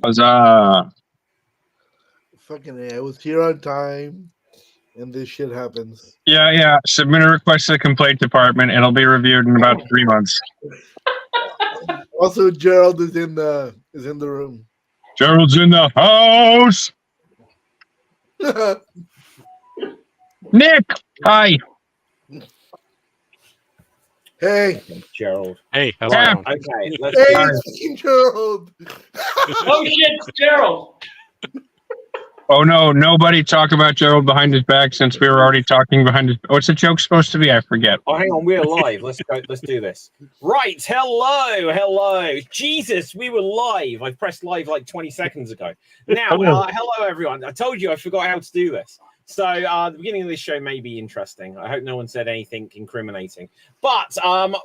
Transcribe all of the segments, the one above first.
Huzzah! Fucking A, I was here on time, and this shit happens. Yeah. Submit a request to the complaint department. It'll be reviewed in about 3 months. Also, Gerald is in the room. Gerald's in the house. Nick, hi. Hey, Gerald. Hey, how's Yeah. it going? Okay, let's hey, do it's fucking Gerald. Oh shit, it's Gerald. Oh no, nobody talk about Gerald behind his back since we were already talking behind his. What's the joke supposed to be? I forget. Oh, hang on, we're live. Let's go. Let's do this. Right. Hello. Jesus, we were live. I pressed live like 20 seconds ago. Now, hello everyone. I told you I forgot how to do this. So the beginning of this show may be interesting. I hope no one said anything incriminating. But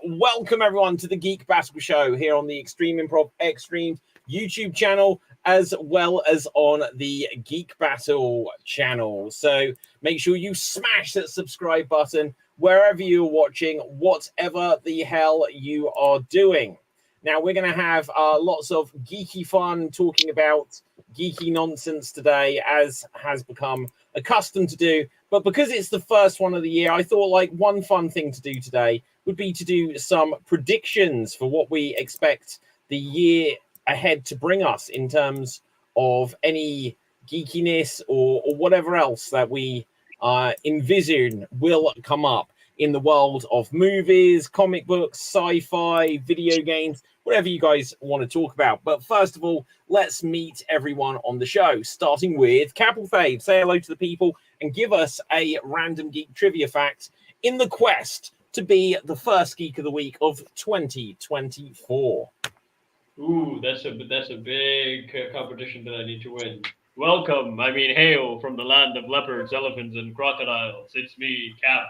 welcome everyone to the Geek Battle show here on the Extreme Improv Extreme YouTube channel, as well as on the Geek Battle channel. So make sure you smash that subscribe button wherever you're watching, whatever the hell you are doing. Now, we're going to have lots of geeky fun talking about geeky nonsense today, as has become accustomed to do. But because it's the first one of the year, I thought like one fun thing to do today would be to do some predictions for what we expect the year ahead to bring us in terms of any geekiness or whatever else that we envision will come up in the world of movies, comic books, sci-fi, video games, whatever you guys want to talk about. But first of all, let's meet everyone on the show, starting with Capital Fave. Say hello to the people and give us a random geek trivia fact in the quest to be the first geek of the week of 2024. Ooh, that's a big competition that I need to win. Welcome, hail from the land of leopards, elephants, and crocodiles. It's me, Cap,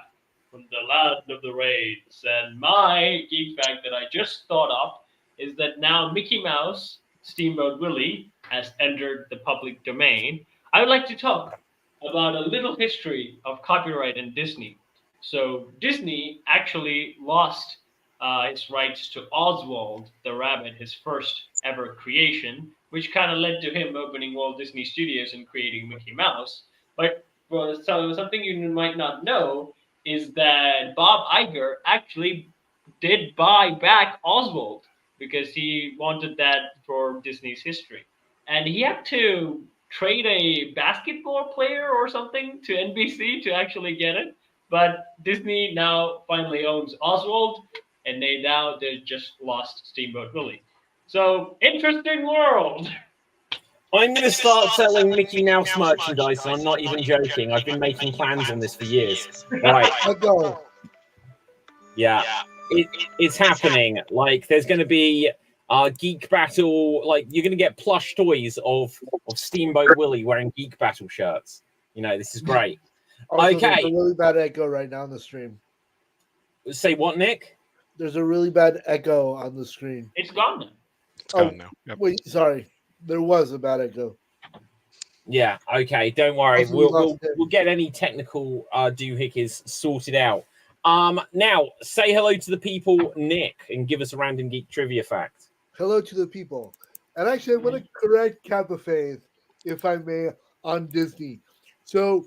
from the land of the raids. And my geek fact that I just thought of is that now Mickey Mouse, Steamboat Willie, has entered the public domain. I would like to talk about a little history of copyright in Disney. So Disney actually lost its rights to Oswald the Rabbit, his first ever creation, which kind of led to him opening Walt Disney Studios and creating Mickey Mouse. But so something you might not know is that Bob Iger actually did buy back Oswald because he wanted that for Disney's history. And he had to trade a basketball player or something to NBC to actually get it. But Disney now finally owns Oswald, and they just lost Steamboat Willie. So interesting world. I'm going to start selling Mickey Mouse merchandise, and I'm not even joking. I've been making plans on this for years. Right. Let go. Yeah. It's happening. Like, there's going to be Geek Battle. Like, you're going to get plush toys of Steamboat Willie wearing Geek Battle shirts. You know, this is great. Also, Okay. There's a really bad echo right now on the stream. Say what, Nick? There's a really bad echo on the screen. It's gone now. It's gone now. Yep. Wait, sorry. There was a bad echo. Yeah, okay, don't worry. Also, We'll get any technical doohickeys sorted out. Now, say hello to the people, Nick, and give us a random geek trivia fact. Hello to the people. And actually, I want to correct Kappa Faith, if I may, on Disney. So,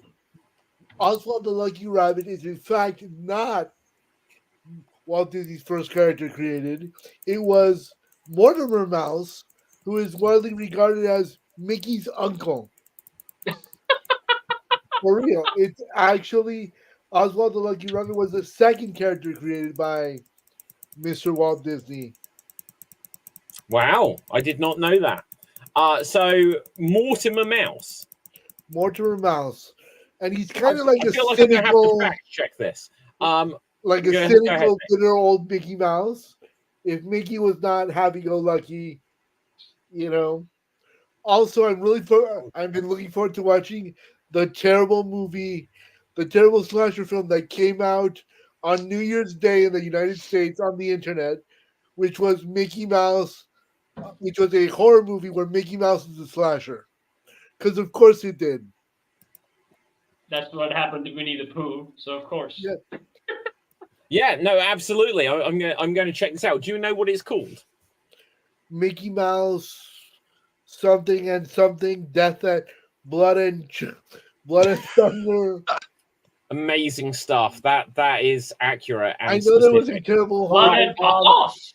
Oswald the Lucky Rabbit is in fact not Walt Disney's first character created. It was Mortimer Mouse, who is widely regarded as Mickey's uncle. For real. It's actually Oswald the Lucky Rabbit was the second character created by Mr. Walt Disney. Wow, I did not know that. So Mortimer Mouse. Mortimer Mouse. And he's kind of like I a feel like I'm gonna have to cynical, fact check this. like a go ahead. cynical, bitter old Mickey Mouse. If Mickey was not happy-go-lucky, you know. Also, I've been looking forward to watching the terrible slasher film that came out on New Year's Day in the United States on the internet, which was Mickey Mouse, which was a horror movie where Mickey Mouse is a slasher. Because of course it did. That's what happened to Winnie the Pooh. So of course. Yeah. Yeah, no, absolutely. I'm going to check this out. Do you know what it's called? Mickey Mouse something and something, death and blood and blood and thunder. Amazing stuff. That is accurate and I know there was a specific. terrible Blood horror and Palos.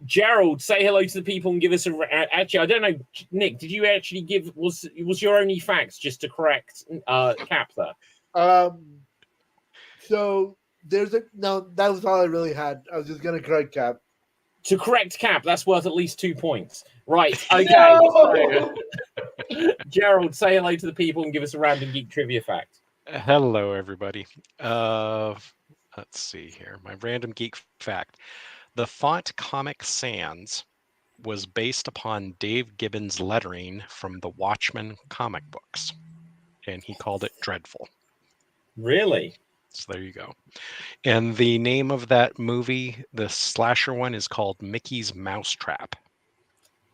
Gerald, say hello to the people and give us a. Actually, I don't know, Nick. Did you actually give? Was your only facts just to correct Cap there? So there's a no. That was all I really had. I was just gonna correct Cap. To correct Cap, that's worth at least 2 points. Right. Okay. No! So, Gerald, say hello to the people and give us a random geek trivia fact. Hello, everybody. Let's see here. My random geek fact. The font Comic Sans was based upon Dave Gibbons' lettering from the Watchmen comic books, and he called it Dreadful. Really? So there you go. And the name of that movie, the slasher one, is called Mickey's Mousetrap.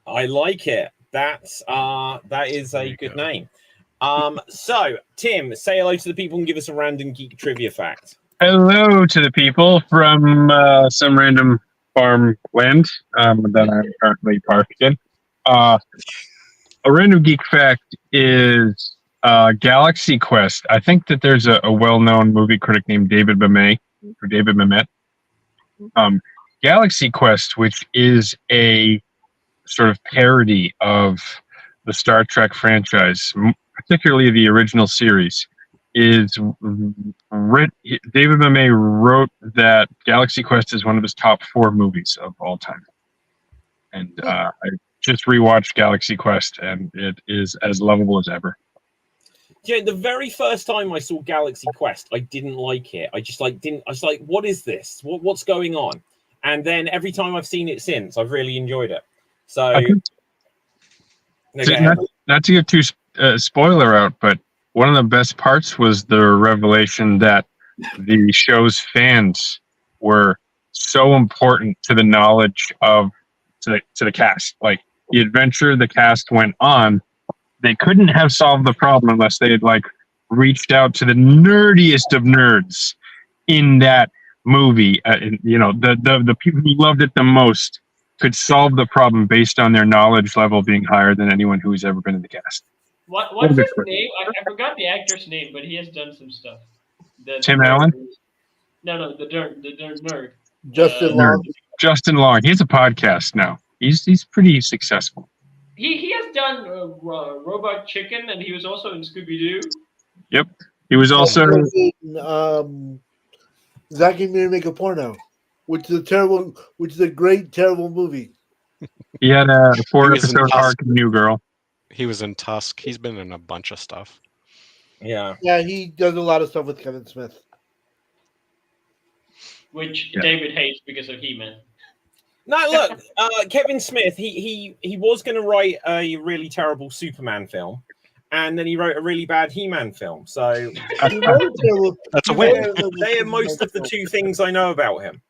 I like it. That is a good name. So Tim, say hello to the people and give us a random geek trivia fact. Hello to the people from some random farmland that I'm currently parked in. A random geek fact is Galaxy Quest. I think that there's a well-known movie critic named David Mamet. Galaxy Quest, which is a sort of parody of the Star Trek franchise, particularly the original series, is David Mamet wrote that Galaxy Quest is one of his top 4 movies of all time. And I just rewatched Galaxy Quest, and it is as lovable as ever. Yeah, the very first time I saw Galaxy Quest, I didn't like it. I was like, what is this? What's going on? And then every time I've seen it since, I've really enjoyed it. So, not to give too spoiler out, but one of the best parts was the revelation that the show's fans were so important to the knowledge of to the cast. Like the adventure the cast went on, they couldn't have solved the problem unless they had reached out to the nerdiest of nerds in that movie. The people who loved it the most could solve the problem based on their knowledge level being higher than anyone who's ever been in the cast. What's his name? I forgot the actor's name, but he has done some stuff. Tim Allen? No, the nerd. Justin Long. Justin Long. He has a podcast now. He's pretty successful. He has done Robot Chicken, and he was also in Scooby Doo. Yep. He was also Zack and Miri Make a Porno, which is a great, terrible movie. He had a 4-episode arc of New Girl. He was in Tusk. He's been in a bunch of stuff. Yeah. Yeah, he does a lot of stuff with Kevin Smith. Which David hates because of He-Man. No, look, Kevin Smith, he was going to write a really terrible Superman film, and then he wrote a really bad He-Man film. So that's a win. They are most of the 2 things I know about him.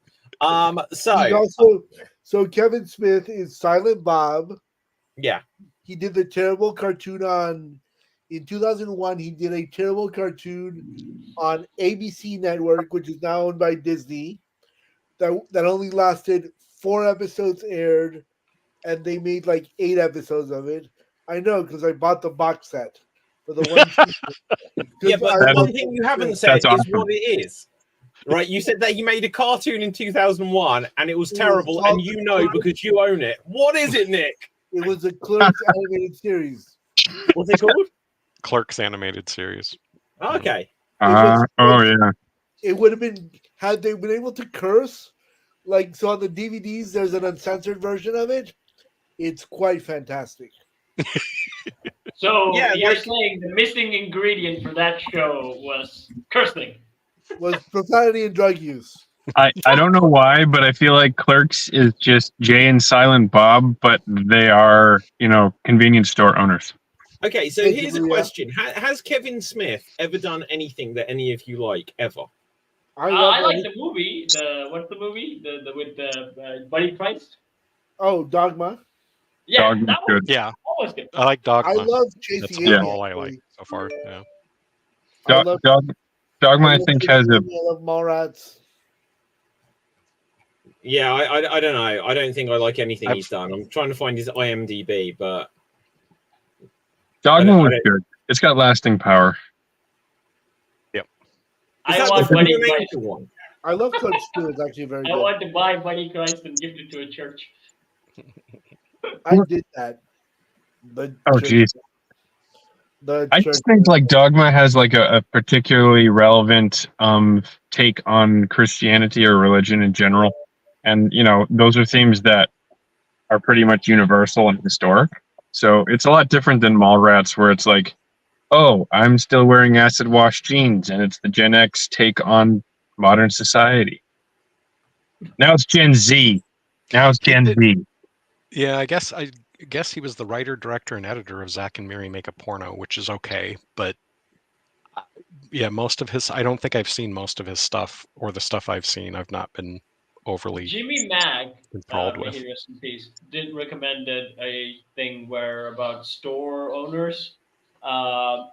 So Kevin Smith is Silent Bob. Yeah. He did the terrible cartoon in 2001. He did a terrible cartoon on ABC Network, which is now owned by Disney. That only lasted 4 episodes aired, and they made 8 episodes of it. I know because I bought the box set for the one. Yeah, but one thing you haven't said is what it is. Right? You said that he made a cartoon in 2001 and it was terrible, and you know because you own it. What is it, Nick? It was a Clerks animated series. What's it called? Clerks animated series. Okay. Yeah. It would have been had they been able to curse. So on the DVDs, there's an uncensored version of it. It's quite fantastic. So you're saying the missing ingredient for that show was cursing? Was profanity and drug use. I don't know why, but I feel like Clerks is just Jay and Silent Bob, but they are, convenience store owners. Okay, so here's a question. Has Kevin Smith ever done anything that any of you like, ever? I like the movie. What's the movie? The with the Buddy Christ? Oh, Dogma. Yeah, Dogma's that good. Yeah, was good. I like Dogma. I love Chasing That's Amy. all I like so far. Yeah. Dogma, I think, has a. I love Mallrats. Yeah, I don't know. I don't think I like anything he's done. I'm trying to find his IMDb, but Dogma I was don't- good. It's got lasting power. Is I that want the Buddy Fremantle Christ. one? I love Coach 2. It's actually very I good. want to buy Buddy Christ and give it to a church. I did that. The Oh, church, jeez. the I church. just think like Dogma has like a particularly relevant take on Christianity or religion in general, and those are themes that are pretty much universal and historic. So it's a lot different than Mallrats, where it's like, oh, I'm still wearing acid wash jeans, and it's the Gen X take on modern society. Now it's Gen Z. Now it's Gen Z. Yeah, I guess he was the writer, director, and editor of Zack and Miri Make a Porno, which is okay. But yeah, most of his, I don't think I've seen most of his stuff, or the stuff I've seen, I've not been overly Jimmy Mag, enthralled may with. he rest in peace, did recommend a thing where about store owners.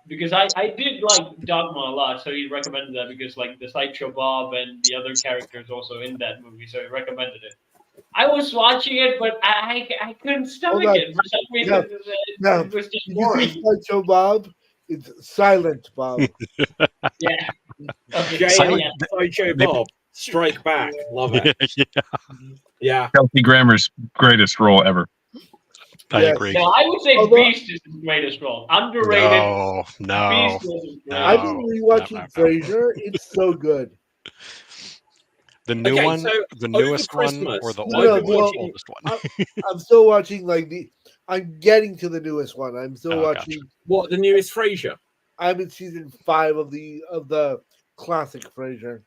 Because I did like Dogma a lot, so he recommended that because like the Sideshow Bob and the other characters also in that movie, so he recommended it. I was watching it, but I couldn't stomach on. it for some reason. Yeah. It was just Did you see boring. Sideshow Bob? It's Silent Bob. Yeah. Okay. Jay, Silent- Yeah. Sideshow Maybe- Bob, Strike Back, love it. Yeah, Yeah, Kelsey Grammer's greatest role ever. I Yes. agree. No, I would say Although- Beast is his greatest role. Underrated. No. Beast was his greatest. I've been No. rewatching No. Frasier. It's so good. The new Okay, one, so the over newest one, Christmas, or the No, old one, well, the oldest one. I'm still watching I'm getting to the newest one. I'm still Oh, watching. gotcha. what, the newest Frasier? I'm in season 5 of the classic Frasier.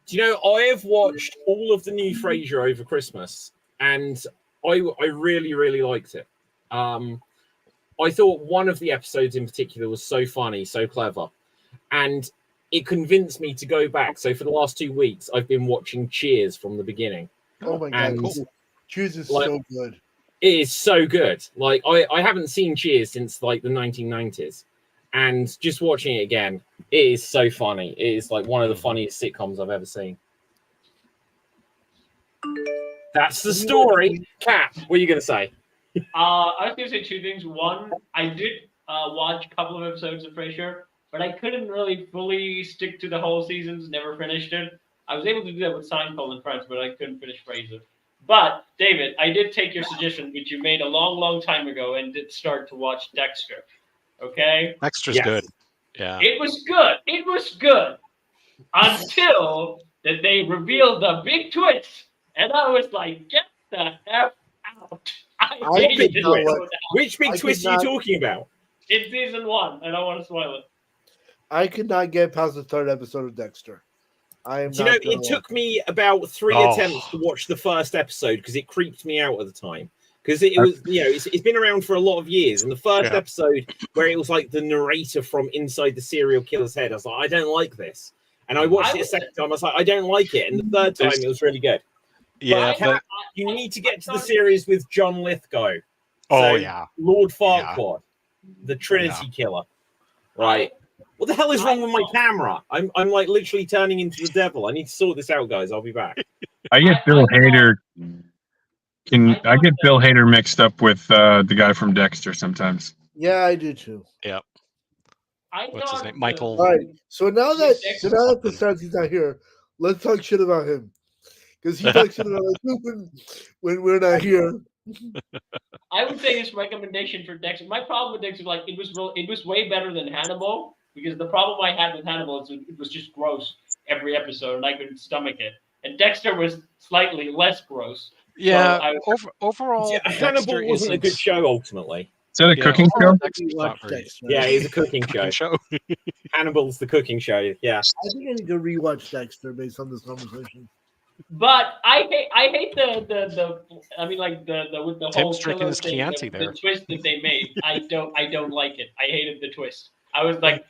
Do you know, I have watched all of the new Frasier over Christmas, and I really, really liked it. I thought one of the episodes in particular was so funny, so clever, and it convinced me to go back. So for the last 2 weeks, I've been watching Cheers from the beginning. Oh my And- god, Choose is Like- so good. It is so good. Like I haven't seen Cheers since like the 1990s, and just watching it again, it is so funny. It is like one of the funniest sitcoms I've ever seen. That's the story. Cap, what are you gonna say? I was gonna say two things. One, I did watch a couple of episodes of Frasier, but I couldn't really fully stick to the whole seasons. Never finished it. I was able to do that with Seinfeld and Friends, but I couldn't finish Frasier. But David, I did take your suggestion, which you made a long, long time ago, and did start to watch Dexter. Okay, Dexter's Yes. good. Yeah. it was good. It was good until that they revealed the big twist, and I was like, "Get the F out!" I I hated did it not so like- much. Which big I twist could are you not- talking about? In season 1. I don't want to spoil it. I could not get past the 3rd episode of Dexter. I am Do you know, not. gonna it took me about 3 Oh. attempts to watch the first episode because it creeped me out at the time. Because it was, it's been around for a lot of years. And the first Yeah. episode, where it was like the narrator from inside the serial killer's head, I was like, I don't like this. And I watched it a second time, I was like, I don't like it. And the third time, it was really good. Yeah, But I- but You need to get to the series with John Lithgow. oh So, yeah. Lord Farquaad, the Trinity Yeah. Killer. Right. What the hell is wrong with my camera? I'm like literally turning into the devil. I need to sort this out, guys. I'll be back. I get Bill Hader. I get Bill Hader mixed up with the guy from Dexter sometimes. Yeah, I do too. I What's his thought name? Michael. All right. So now that something. Costanzi's not here, let's talk shit about him. Because he talks shit about us when we're not here. I would say his recommendation for Dexter. My problem with Dexter, like it was way better than Hannibal, because the problem I had with Hannibal is it was just gross every episode, and I couldn't stomach it. And Dexter was slightly less gross. Yeah. I- Overall, Yeah, Hannibal Dexter wasn't a isn't- good show ultimately. Is that a Yeah, cooking overall, show? Dexter's Watch not very Dexter. Yeah, it's a cooking show. cooking show. Hannibal's the cooking show. Yeah. I think I need to rewatch Dexter based on this conversation. But I hate the I mean like the with the Tim whole stricken killer his thing, Chianti the there. twist that they made. I don't like it. I hated the twist. I was like,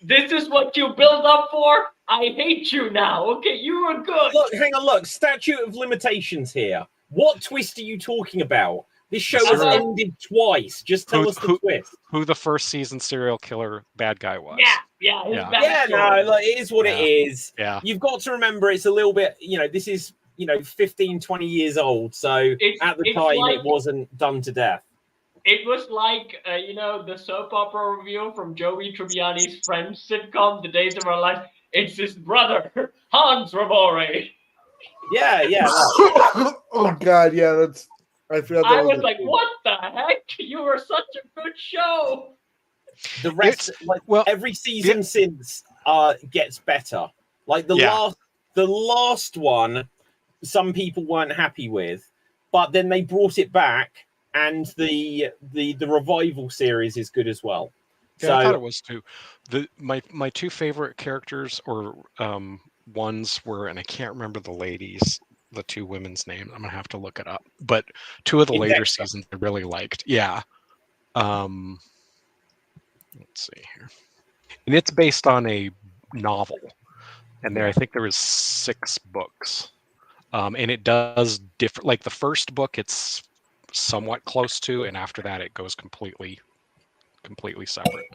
this is what you build up for? I hate you now. Okay, you were good. Look, hang on, look. Statute of limitations here. What twist are you talking about? This show has Serial- ended twice. Just tell Who- us the twist. Who the first season serial killer bad guy was? Yeah, his Yeah. Yeah, backstory. no, like, it is what it is. Yeah. You've got to remember it's a little bit, this is, 15, 20 years old. So It's- at the it's time, like- it wasn't done to death. It was like the soap opera review from Joey Tribbiani's Friends sitcom, The Days of Our Lives. It's his brother, Hans Ramore. Yeah, yeah. Oh God, yeah, that's. I forgot that I was a like, thing. what the heck? You were such a good show. The rest, every season since gets better. Like the last one, some people weren't happy with, but then they brought it back, and the revival series is good as well. Yeah, I thought it was too. My two favorite characters or ones were, and I can't remember the two women's names. I'm gonna have to look it up. But two of the later seasons I really liked. Yeah. Let's see here. And it's based on a novel. And I think there was 6 books. And it does differ. Like the first book, it's somewhat close to, and after that, it goes completely separate.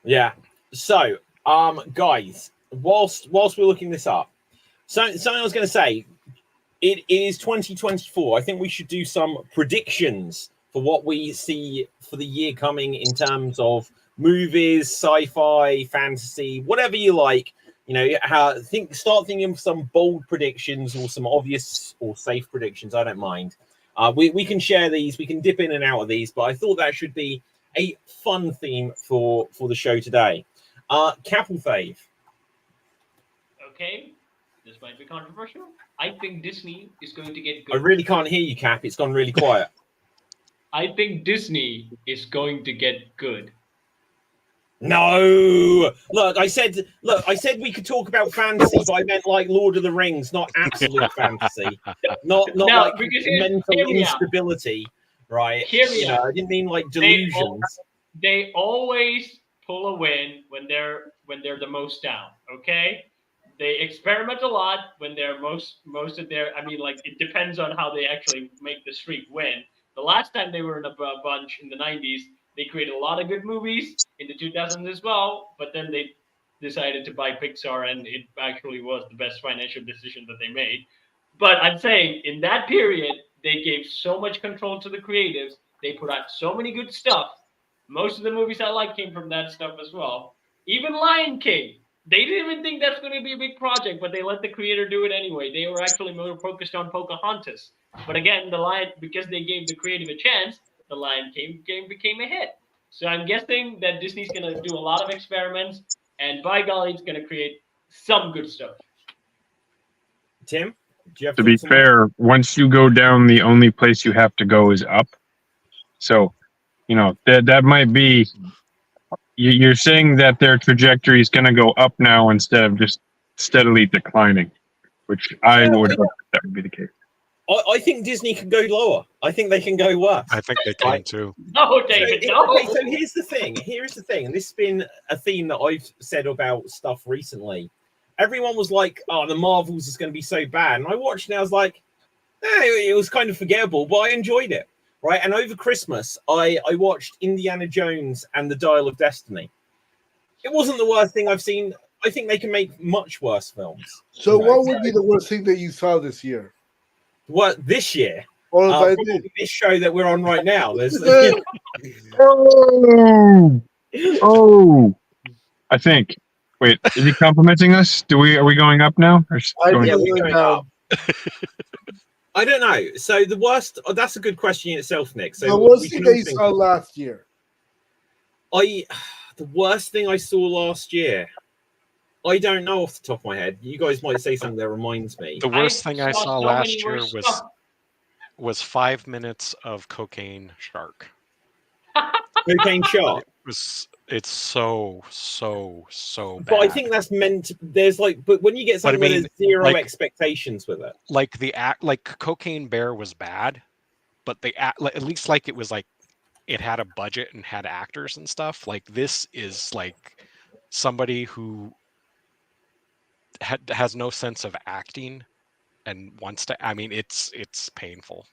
Yeah. So, guys, whilst we're looking this up, something I was going to say, it is 2024. I think we should do some predictions for what we see for the year coming in terms of movies, sci-fi, fantasy, whatever you like. Start thinking of some bold predictions or some obvious or safe predictions. I don't mind. We can share these. We can dip in and out of these, but I thought that should be a fun theme for the show today. Capel Fave. Okay, this might be controversial. I think Disney is going to get good. I really can't hear you, Cap. It's gone really quiet. I think Disney is going to get good. No, look, I said we could talk about fantasy, but I meant like Lord of the Rings, not absolute fantasy, not like mental instability, right? I didn't mean like delusions. They always pull a win when they're the most down. Okay, they experiment a lot when they're most of their. I mean, like it depends on how they actually make the streak win. The last time they were in a bunch in the 90s, they created a lot of good movies. In the 2000s as well, but then they decided to buy Pixar, and it actually was the best financial decision that they made. But I'm saying in that period, they gave so much control to the creatives. They put out so many good stuff. Most of the movies I like came from that stuff as well. Even Lion King. They didn't even think that's going to be a big project, but they let the creator do it anyway. They were actually more focused on Pocahontas. But again, because they gave the creative a chance, the Lion King game became a hit. So I'm guessing that Disney's going to do a lot of experiments, and by golly, it's going to create some good stuff. Tim, do you have to be fair, once you go down, the only place you have to go is up. So, that might be. You're saying that their trajectory is going to go up now instead of just steadily declining, which I would hope that would be the case. I think Disney can go lower. I think they can go worse. I think they can too. No, David, no. Okay, so here's the thing. And this has been a theme that I've said about stuff recently. Everyone was like, "Oh, the Marvels is going to be so bad," and I watched and I was like, it was kind of forgettable, but I enjoyed it. Right, and over Christmas, I watched Indiana Jones and the Dial of Destiny. It wasn't the worst thing I've seen. I think they can make much worse films. So, what would be the worst thing that you saw this year? What this year? Or this show that we're on right now. There's I think. Wait, is he complimenting us? Are we going up now? Or going up? I don't know. So the worst. That's a good question in itself, Nick. So the worst thing that you saw last year. The worst thing I saw last year. I don't know off the top of my head. You guys might say something that reminds me. The worst thing I saw last year was 5 minutes of Cocaine Shark. Cocaine Shark. It's so bad. But I think that's meant. There's but when you get something where there's zero expectations with it, like Cocaine Bear was bad, but at least it was it had a budget and had actors and stuff. Like this is somebody who has no sense of acting and wants to. I mean, it's painful.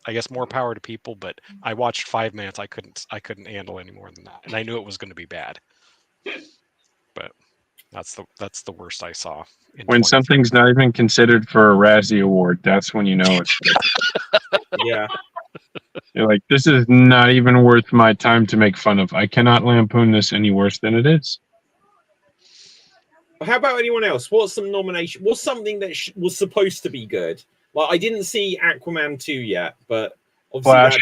I guess more power to people, but I watched 5 minutes. I couldn't handle any more than that, and I knew it was going to be bad. But that's the worst I saw. When something's not even considered for a Razzie Award, that's when you know it's. Yeah. You're like, this is not even worth my time to make fun of. I cannot lampoon this any worse than it is. How about anyone else? What's some nomination? What's something that was supposed to be good? Like I didn't see Aquaman 2 yet, but obviously Flash.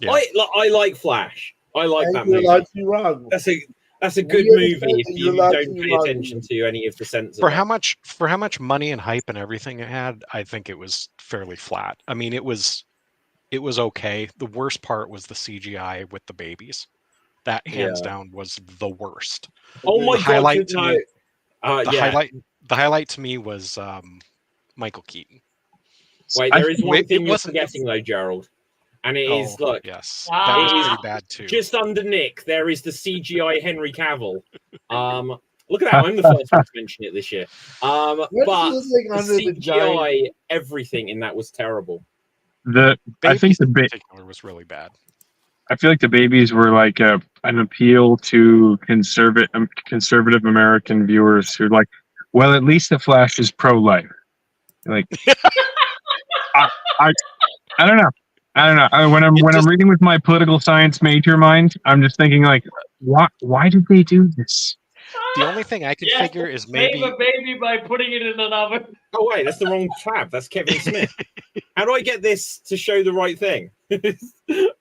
Yeah. I like Flash. I like And that you're movie. allowed to be wrong. That's a good We movie understand if that you you're allowed don't to be pay wrong. attention to any of the sense For of how much money and hype and everything it had, I think it was fairly flat. I mean, it was okay. The worst part was the CGI with the babies. That hands down was the worst. Oh my The highlight god! to me, Yeah. the highlight to me was Michael Keaton. Wait, I there is one it thing you're wasn't- forgetting though, Gerald, and it is look. yes, Ah. that was It is pretty bad too. Just under Nick, there is the CGI Henry Cavill. Look at that! I'm the first one to mention it this year. What But does he look like the under the giant? CGI, everything in that was terrible. I think Babies in particular was really bad. I feel like the babies were like an appeal to conservative American viewers who are like, well, at least the Flash is pro-life. Like, I don't know. When I'm reading with my political science major mind, I'm just thinking like, why did they do this? The only thing I can figure is maybe Save a baby by putting it in an oven. Oh wait, that's the wrong tab. That's Kevin Smith. How do I get this to show the right thing?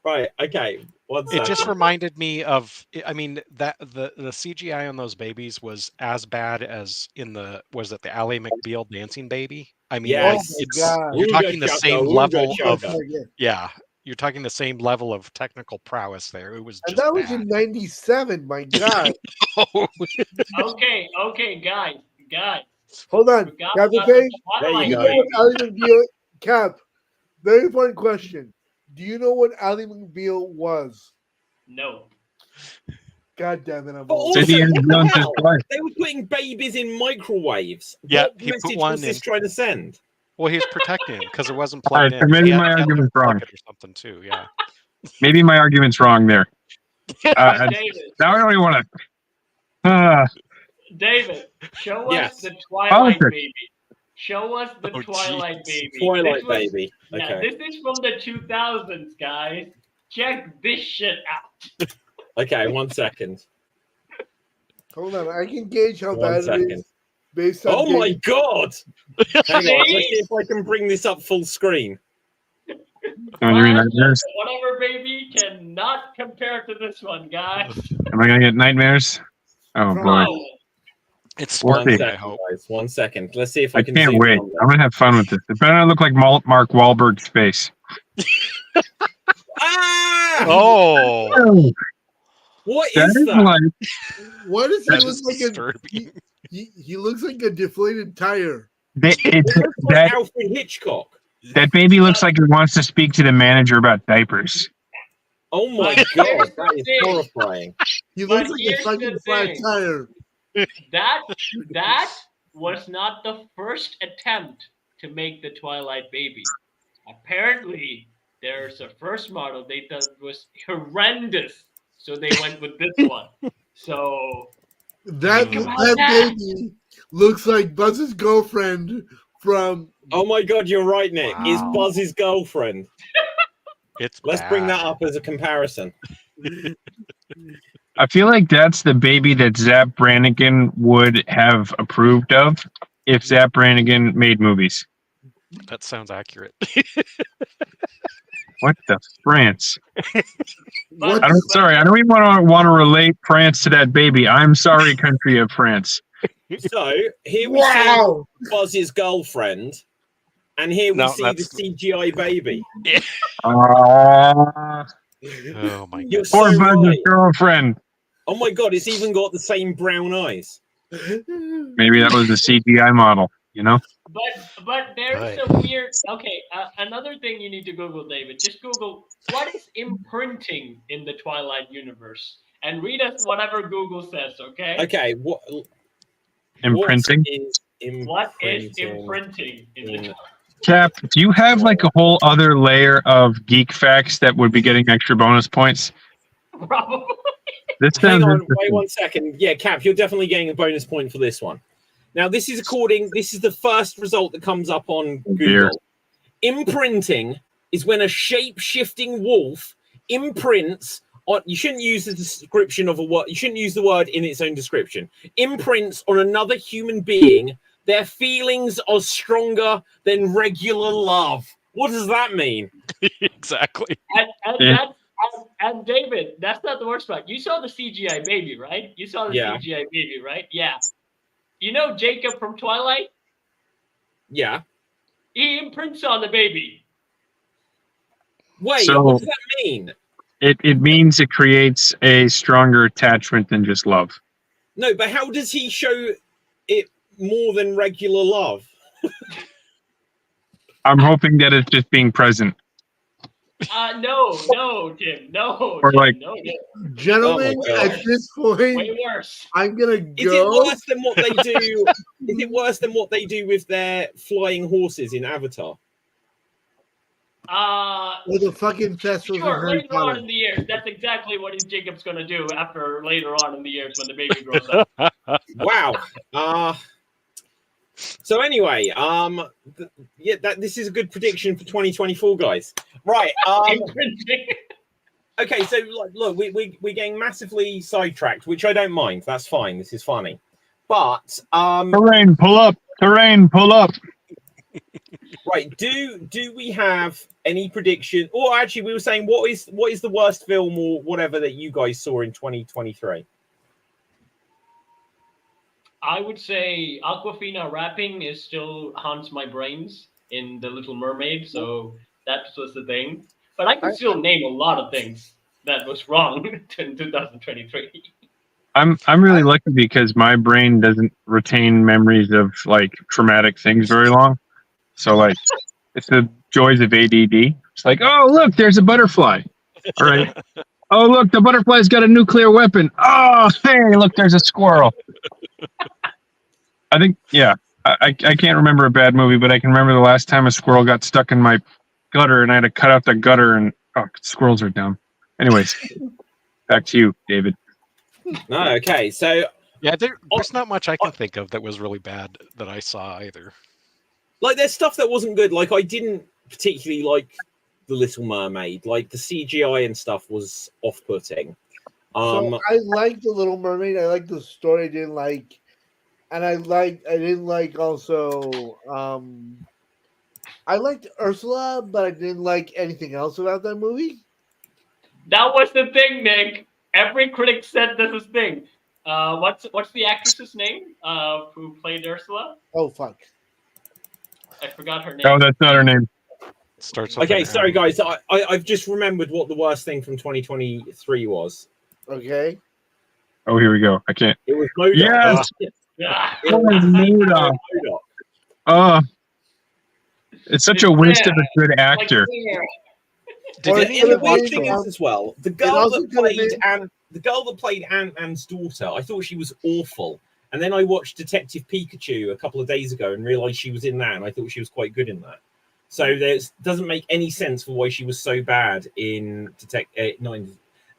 Right. Okay. it just reminded me of. I mean, that the CGI on those babies was as bad as in the Ally McBeal dancing baby. I mean, Yeah, Oh it's, my God. you're Ooga talking the chugga, same ooga level of chugga. yeah. You're talking the same level of technical prowess there. It was And just that was bad. in '97. My God. Okay, guys. Hold on. Forgot Captain about the Page, There you Twilight you go. know baby. what Ally McBeal? Cap. Very important question. Do you know what Ally McBeal was? No. God damn it! I'm But old. also, Indiana what the Jones is hell? life. They were putting babies in microwaves. Yeah, What he put message one was this in- trying to send? Well, he was protecting him because it wasn't All right, plugged so in. maybe He had- my he had to argument's unplug wrong. it or something too. Yeah. Maybe my argument's wrong there. David, Now I don't even want to. David, show Yes. us the Twilight Politics. baby. Show us the Oh, Twilight jeez. baby. Twilight This was- baby. Yeah, Okay. this is from the 2000s, guys. Check this shit out. Okay, 1 second. Hold on. I can gauge how 1 bad it second. is based on. Oh my David. god! Hang on, See? let's see if I can bring this up full screen. Oh, you mean nightmares? Whatever baby cannot compare to this one, guys. Am I gonna get nightmares? Oh boy, Wow. It's We'll sparkling, see. I hope. Guys. 1 second. Let's see if I I can can't zoom wait. on I'm gonna have fun with this. It better not look like Mark Wahlberg's face. Ah! Oh, Oh, What that is is that? like Why does he that look is like a? disturbing. He looks like a deflated tire. It looks like Alfred Hitchcock. that baby looks like it wants to speak to the manager about diapers. Oh my But god, here's that the is thing. horrifying. He But looks like a here's the fucking flat thing. tire. That was not the first attempt to make the Twilight baby. Apparently, there's a first model they thought was horrendous, so they went with this one. So That Think about that that. baby looks like Buzz's girlfriend from. Oh my god, you're right, Nick. Is Wow. Buzz's girlfriend. It's Let's bring that bad. up as a comparison. I feel like that's the baby that Zap Brannigan would have approved of if Zap Brannigan made movies. That sounds accurate. What the France? What? I don't even want to relate France to that baby. I'm sorry, country of France. So here we Wow! see Buzz's girlfriend, and here we No, see the that's- CGI baby. Oh, Oh my You're god. so poor Buzz's right. girlfriend. Oh my god, it's even got the same brown eyes. Maybe that was the CGI model, you know? But there's Right. a weird. Okay, another thing you need to Google, David. Just Google what is imprinting in the Twilight universe, and read us whatever Google says. Okay. Okay, what Imprinting. What is imprinting imprinting in the Cap, do you have like a whole other layer of geek facts that would be getting extra bonus points? Probably. This Hang sounds on, interesting. wait 1 second. Yeah, Cap, you're definitely getting a bonus point for this one. Now, this is the first result that comes up on dear. Google. Imprinting is when a shape-shifting wolf imprints on. You shouldn't use the description of a word. You shouldn't use the word in its own description. Imprints on another human being. Their feelings are stronger than regular love. What does that mean? Exactly. And David, that's not the worst part. You saw the CGI baby, right? You saw the Yeah. CGI baby, right? Yeah. You know Jacob from Twilight? Yeah. He imprints on the baby. Wait, So- what does that mean? It means it creates a stronger attachment than just love. No, but how does he show it more than regular love? I'm hoping that it's just being present. No, Jim. No, Or Jim. like- No. Gentlemen, Oh my God. at this Way point, worse. I'm gonna Is it go. worse than what they do? Is it worse than what they do with their flying horses in Avatar? With the fucking festivals in Sure, Harry later on Potter. in the years, that's exactly what Jacob's going to do after later on in the years when the baby grows up. Wow. So anyway, this is a good prediction for 2024, guys. Right. Imprinting. Okay, so look, we're getting massively sidetracked, which I don't mind. That's fine. This is funny. But Terrain, pull up. Terrain, pull up. right, do we have any prediction? Or actually, we were saying what is the worst film or whatever that you guys saw in 2023? I would say Aquafina rapping is still haunts my brains in The Little Mermaid, so that was the thing. But I can still name a lot of things that was wrong in 2023. I'm really lucky because my brain doesn't retain memories of like traumatic things very long. So like it's the joys of ADD. It's like, oh look, there's a butterfly. All right. Oh look, the butterfly's got a nuclear weapon. Oh hey, look, there's a squirrel. I think I can't remember a bad movie, but I can remember the last time a squirrel got stuck in my gutter and I had to cut out the gutter and squirrels are dumb. Anyways, back to you, David. No, okay. So Yeah, there's not much I can think of that was really bad that I saw either. like there's stuff that wasn't good. Like I didn't particularly like The Little Mermaid. Like the CGI and stuff was off-putting. So I liked The Little Mermaid. I liked the story. I didn't like, and I didn't like also. I liked Ursula, but I didn't like anything else about that movie. That was the thing, Nick. Every critic said this thing. What's the actress's name? Who played Ursula? Oh fuck! I forgot her name. No, that's not her name. Starts with Okay, an sorry M. guys. I've just remembered what the worst thing from 2023 was. Okay. Oh, here we go. I can't. It was MODOK. Yes. Ah, It was MODOK. MODOK. Oh, it's such a waste of a good actor. Did Or it, it and the could've weird been- thing is as well, the it girl also that could've played Ant-Man's daughter, I thought she was awful. And then I watched Detective Pikachu a couple of days ago and realized she was in that, and I thought she was quite good in that. So there doesn't make any sense for why she was so bad in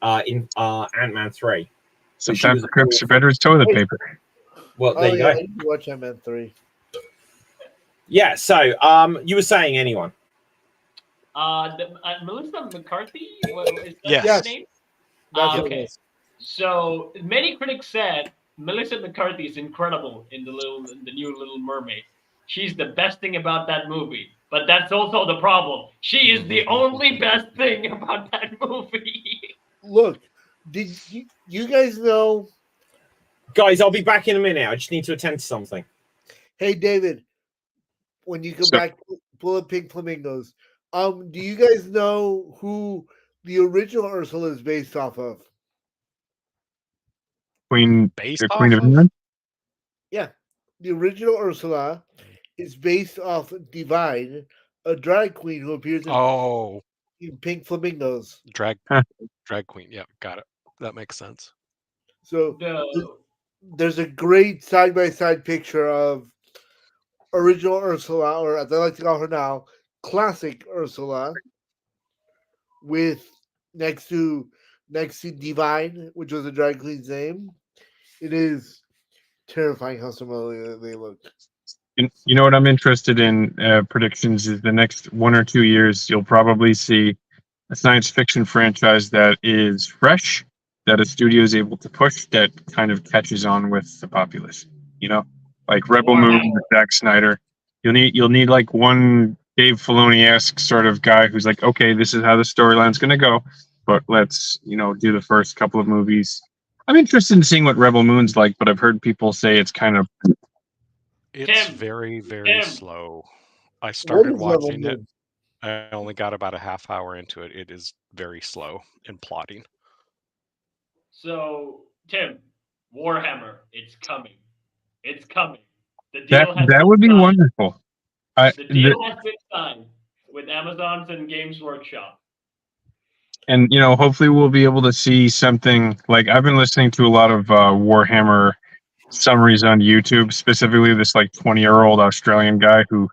Ant-Man 3. Sometimes the cooks are better as toilet paper. Well, Oh there you yeah, I go. didn't watch Ant-Man 3. Yeah. So you were saying anyone? Melissa McCarthy? What, is that Yes. her name? That's what it Okay. was. So many critics said Melissa McCarthy is incredible in the new Little Mermaid. She's the best thing about that movie. But that's also the problem. She is the only best thing about that movie. Look, did you guys know? Guys, I'll be back in a minute. I just need to attend to something. Hey David, when you come So- back, pull up Pink Flamingos. Do you guys know who the original Ursula is based off of? Based the off Queen of of? England. Yeah, the original Ursula is based off Divine, a drag queen who appears Oh, in Pink Flamingos. drag Huh. queen. Yeah, got it. That makes sense. So The, there's a great side by side picture of original Ursula, or as I like to call her now, classic Ursula, with next to Divine, which was a drag queen's name. It is terrifying how similar they look. You know what I'm interested in predictions is the next 1 or 2 years you'll probably see a science fiction franchise that is fresh, that a studio is able to push, that kind of catches on with the populace. You know, like Rebel Moon with Zack Snyder. You'll need like one Dave Filoni-esque sort of guy who's like, okay, this is how the storyline's going to go, but let's do the first couple of movies. I'm interested in seeing what Rebel Moon's like, but I've heard people say it's kind of It's Tim, very, very Tim. slow. I What started is Rebel watching it. Moon? I only got about a half hour into it. It is very slow in plotting. So, Tim, Warhammer, it's coming. It's coming. The that. deal has That been would be signed. wonderful. The deal has been signed with Amazon's and Games Workshop. And hopefully we'll be able to see something like I've been listening to a lot of Warhammer summaries on YouTube, specifically this like 20-year-old Australian guy who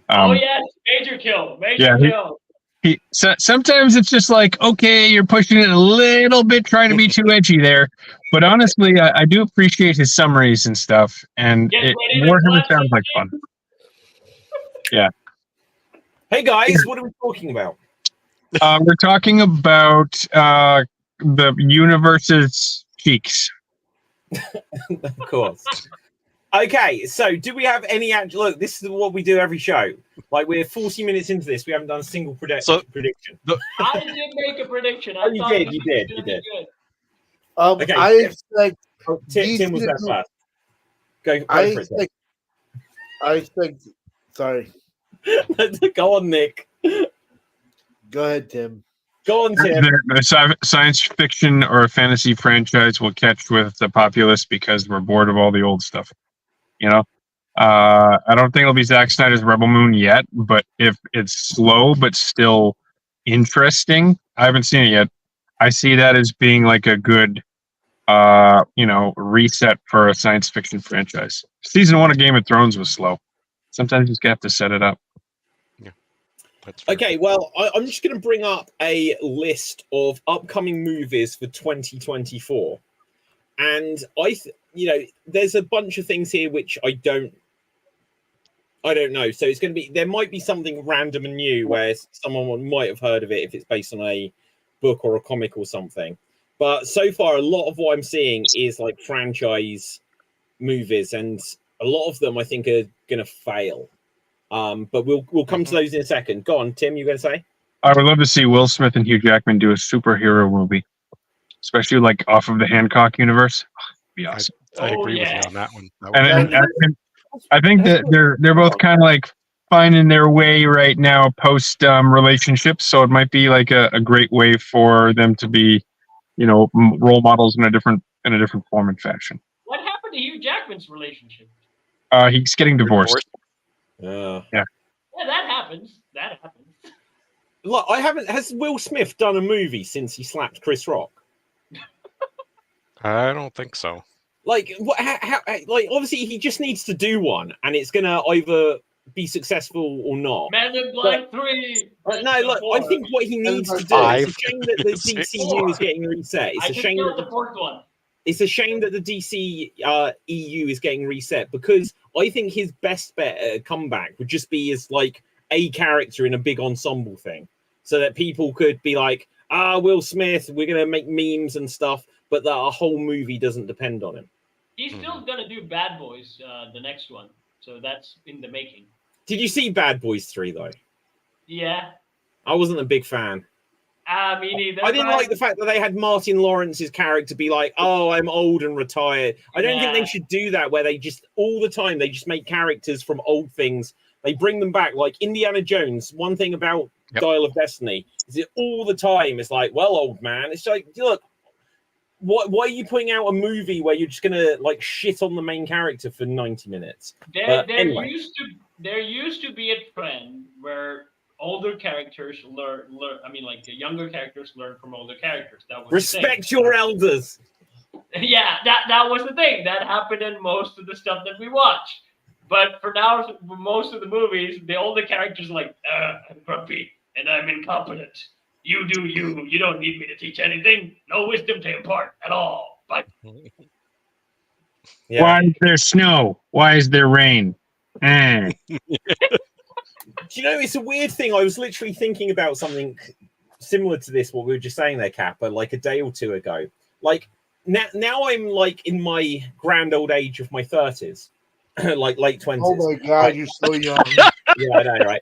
Oh yes, major kill, yeah, major kill. sometimes it's just like, okay, you're pushing it a little bit, trying to be too edgy there, but honestly I do appreciate his summaries and stuff, and Get ready to Warhammer clap sounds some like fun. Yeah. Hey guys, what are we talking about? We're talking about the universe's cheeks. Of course. Okay, so do we have any actual look? This is what we do every show. Like we're 40 minutes into this, we haven't done a single prediction. I did make a prediction. Oh, you did, you did. Good. Okay, I Tim. expect. Tim was there first. Go I for it. expect. I expect. Sorry. Go on, Nick. Go ahead, Tim. Go on, Tim. The science fiction or a fantasy franchise will catch with the populace because we're bored of all the old stuff. I don't think it'll be Zack Snyder's Rebel Moon yet, but if it's slow but still interesting, I haven't seen it yet. I see that as being like a good, reset for a science fiction franchise. Season 1 of Game of Thrones was slow. Sometimes you just have to set it up. Okay, well, I'm just going to bring up a list of upcoming movies for 2024, and there's a bunch of things here which I don't know. So it's going to be, there might be something random and new where someone might have heard of it if it's based on a book or a comic or something. But so far, a lot of what I'm seeing is like franchise movies, and a lot of them I think are going to fail. But we'll come to those in a second. Go on, Tim, you going to say? I would love to see Will Smith and Hugh Jackman do a superhero movie, especially like off of the Hancock universe. It'd be awesome. I agree with you on that one. And I think that they're both kind of like finding their way right now post relationships, so it might be like a great way for them to be, role models in a different form and fashion. What happened to Hugh Jackman's relationship? He's getting divorced. Yeah, that happens. Look, has Will Smith done a movie since he slapped Chris Rock? I don't think so. Like, what? Like, obviously, he just needs to do one, and it's gonna either be successful or not. Men in Black 3. No, look, I think what he needs to do. It's a shame that the DCU is getting reset. It's a shame that the fourth one. It's a shame that the DC EU is getting reset, because I think his best bet at a comeback would just be as like a character in a big ensemble thing, so that people could be like, Will Smith, we're gonna make memes and stuff, but that a whole movie doesn't depend on him. He's still gonna do Bad Boys, the next one, so that's in the making. Did you see Bad Boys 3 though? Yeah. I wasn't a big fan. Me neither. I didn't like the fact that they had Martin Lawrence's character be like, "Oh, I'm old and retired." I don't think they should do that, where they just all the time they just make characters from old things. They bring them back, like Indiana Jones. One thing about Dial of Destiny is it all the time. It's like, well, old man. It's like, look, why are you putting out a movie where you're just gonna like shit on the main character for 90 minutes? There used to be a trend where older characters learn. I mean, like the younger characters learn from older characters. That was respect your elders. Yeah, that was the thing that happened in most of the stuff that we watch. But for now, most of the movies, the older characters are like, I'm grumpy and I'm incompetent. You do you. You don't need me to teach anything. No wisdom to impart at all. Bye. Yeah. Why is there snow? Why is there rain? Mm. Do you know, it's a weird thing. I was literally thinking about something similar to this, what we were just saying there, Kappa, like a day or two ago. Like now I'm like in my grand old age of my 30s, like late 20s. Oh my god, right? you're so young. Yeah, I know, right?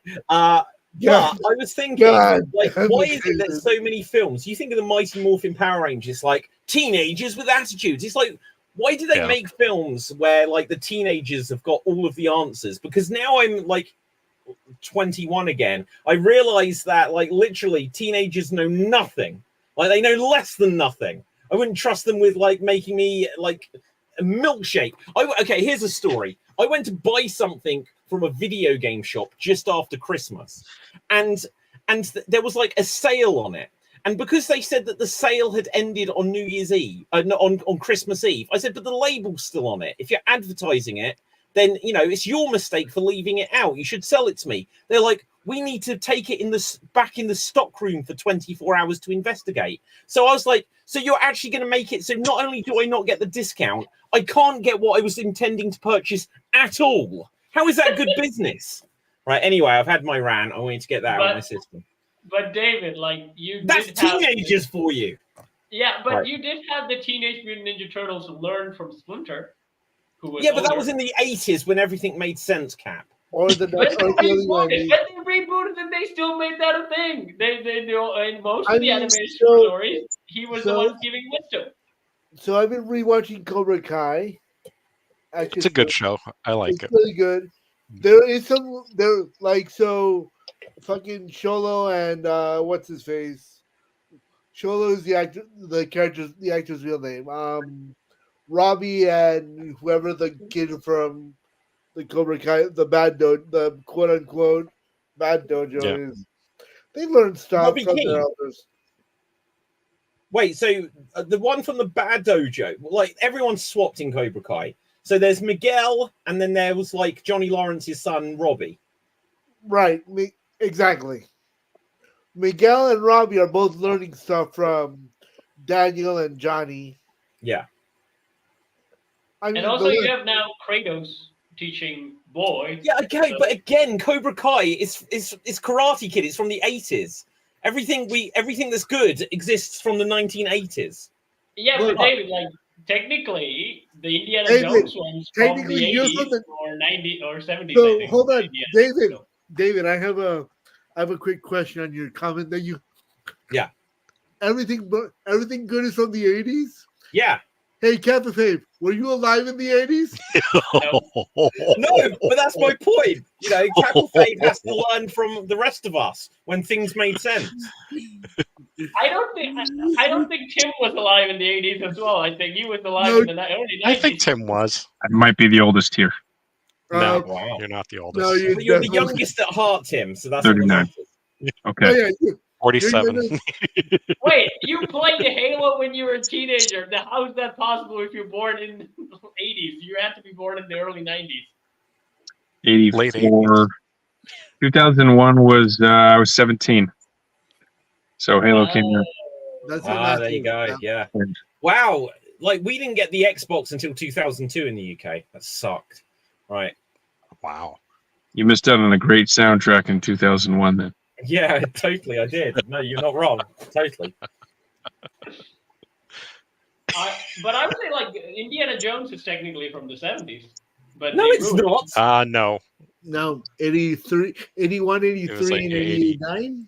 Yeah. But I was thinking, God, like, I'm why is it that offended. so many films? You think of the Mighty Morphin Power Rangers, like teenagers with attitudes. It's like, why do they Yeah. make films where like the teenagers have got all of the answers? Because now I'm like 21 again. I realize that like literally teenagers know nothing. Like they know less than nothing. I wouldn't trust them with like making me like a milkshake. Okay, here's a story. I went to buy something from a video game shop just after Christmas, and there was like a sale on it. And because they said that the sale had ended on New Year's Eve, no, on Christmas Eve, I said, but the label's still on it. If you're advertising it, then you know it's your mistake for leaving it out. You should sell it to me. They're like, we need to take it back in the stock room for 24 hours to investigate. So I was like, so you're actually going to make it so not only do I not get the discount, I can't get what I was intending to purchase at all. How is that good business? Right. Anyway, I've had my rant. I wanted to get that out of my system. But David, like That's did have teenagers for you. Yeah, but Right. you did have the Teenage Mutant Ninja Turtles learn from Splinter, who was Yeah, but that older. was in the 80s when everything made sense, Cap. Or the When or they the early rebooted, 90s. when they rebooted it, they still made that a thing. They do in most I of the mean, animation so- stories. He was the so- one giving wisdom. So I've been rewatching Cobra Kai. Actually, It's a good show. I like It's it. really good. There is some there like so fucking Sholo and what's his face? Sholo is the actor's real name. Robbie and whoever the kid from the Cobra Kai, the quote unquote bad dojo Yeah. is. They learn stuff Robbie from King. their elders. Wait, so the one from the Bad Dojo, like everyone's swapped in Cobra Kai. So there's Miguel, and then there was like Johnny Lawrence's son, Robbie. Right, exactly. Miguel and Robbie are both learning stuff from Daniel and Johnny. Yeah. I mean, And also, you have now Kratos teaching Boy. Yeah, okay, but again, Cobra Kai is Karate Kid. It's from the 80s. Everything that's good exists from the 1980s. Yeah, Look, but David, like technically, the Indiana David, Jones ones from the technically, you're 80s something- or 90s or 70s. So I think, hold on, Indiana David. Jones. David, I have a quick question on your comment that you. Yeah. Everything good is from the 80s. Yeah. Hey, Captain Fabe, were you alive in the 80s? No, but that's my point. You know, Capital Fate has to learn from the rest of us when things made sense. I don't think Tim was alive in the 80s as well. I think he was alive No, in the early 90s. I think Tim was. I might be the oldest here. No, Wow. you're not the oldest. No, But you're the definitely- youngest at heart, Tim, so that's what 39. matters. Okay. Oh, yeah, 47. Wait, you played Halo when you were a teenager. Now, how is that possible if you're born in the 80s? You had to be born in the early 90s. 84. 2001 was I was 17. So Halo came out. That's what There you go. Yeah. Wow. Like, we didn't get the Xbox until 2002 in the UK. That sucked. Right. Wow. You missed out on a great soundtrack in 2001 then. Yeah, totally. I did. No, you're not wrong. Totally. But I would say, like, Indiana Jones is technically from the 70s. But No, they it's ruined it. not. No, No, 83, 81, It was 83, like and 80. 89.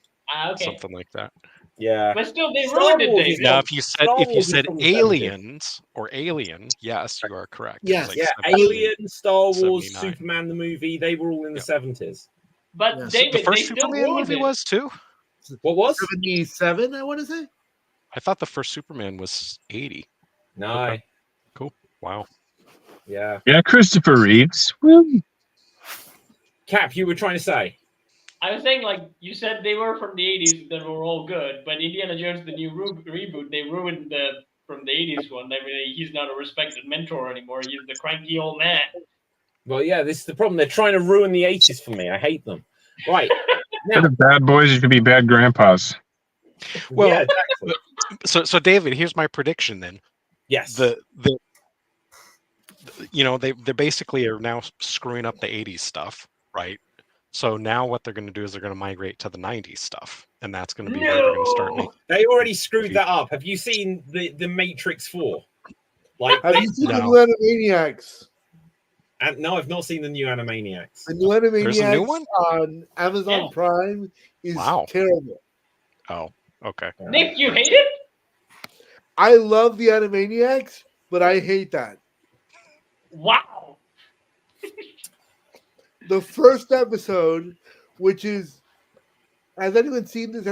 Okay. something like that. Yeah. But still, they Star ruined it, Wars Dave. is Yeah, not- if you Star Wars is said from the 70s. aliens or alien, yes, you are correct. It was Yes. like Yeah, 70. Alien, Star Wars, 79. Superman the movie, they were all in the 70s. But Yes. David, The they first still Superman ruined movie it. was too. What was? 77, I want to say. I thought the first Superman was 80. No. Okay. Wow. Yeah. Yeah, Christopher Reeves. Woo. Cap, you were trying to say? I was saying, like, you said they were from the 80s that were all good, but Indiana Jones, the new reboot, they ruined from the 80s one. I mean, he's not a respected mentor anymore. He's the cranky old man. Well, yeah, this is the problem. They're trying to ruin the 80s for me. I hate them. Right. Now, Instead of bad boys, you could be bad grandpas. Well, yeah, exactly. So David, here's my prediction then. Yes. The they basically are now screwing up the 80s stuff, right? So now what they're going to do is they're going to migrate to the 90s stuff, and that's going to be where they're going to start making. They already screwed that up. Have you seen the Matrix 4? Like, Have you seen the No. new Animaniacs? and no, I've not seen the new Animaniacs. The new There's a new Animaniacs one? on Amazon Yeah. Prime is Wow. terrible. Oh, okay. Nick, you hate it? I love the Animaniacs, but I hate that. Wow. The first episode, which is, has anyone seen this?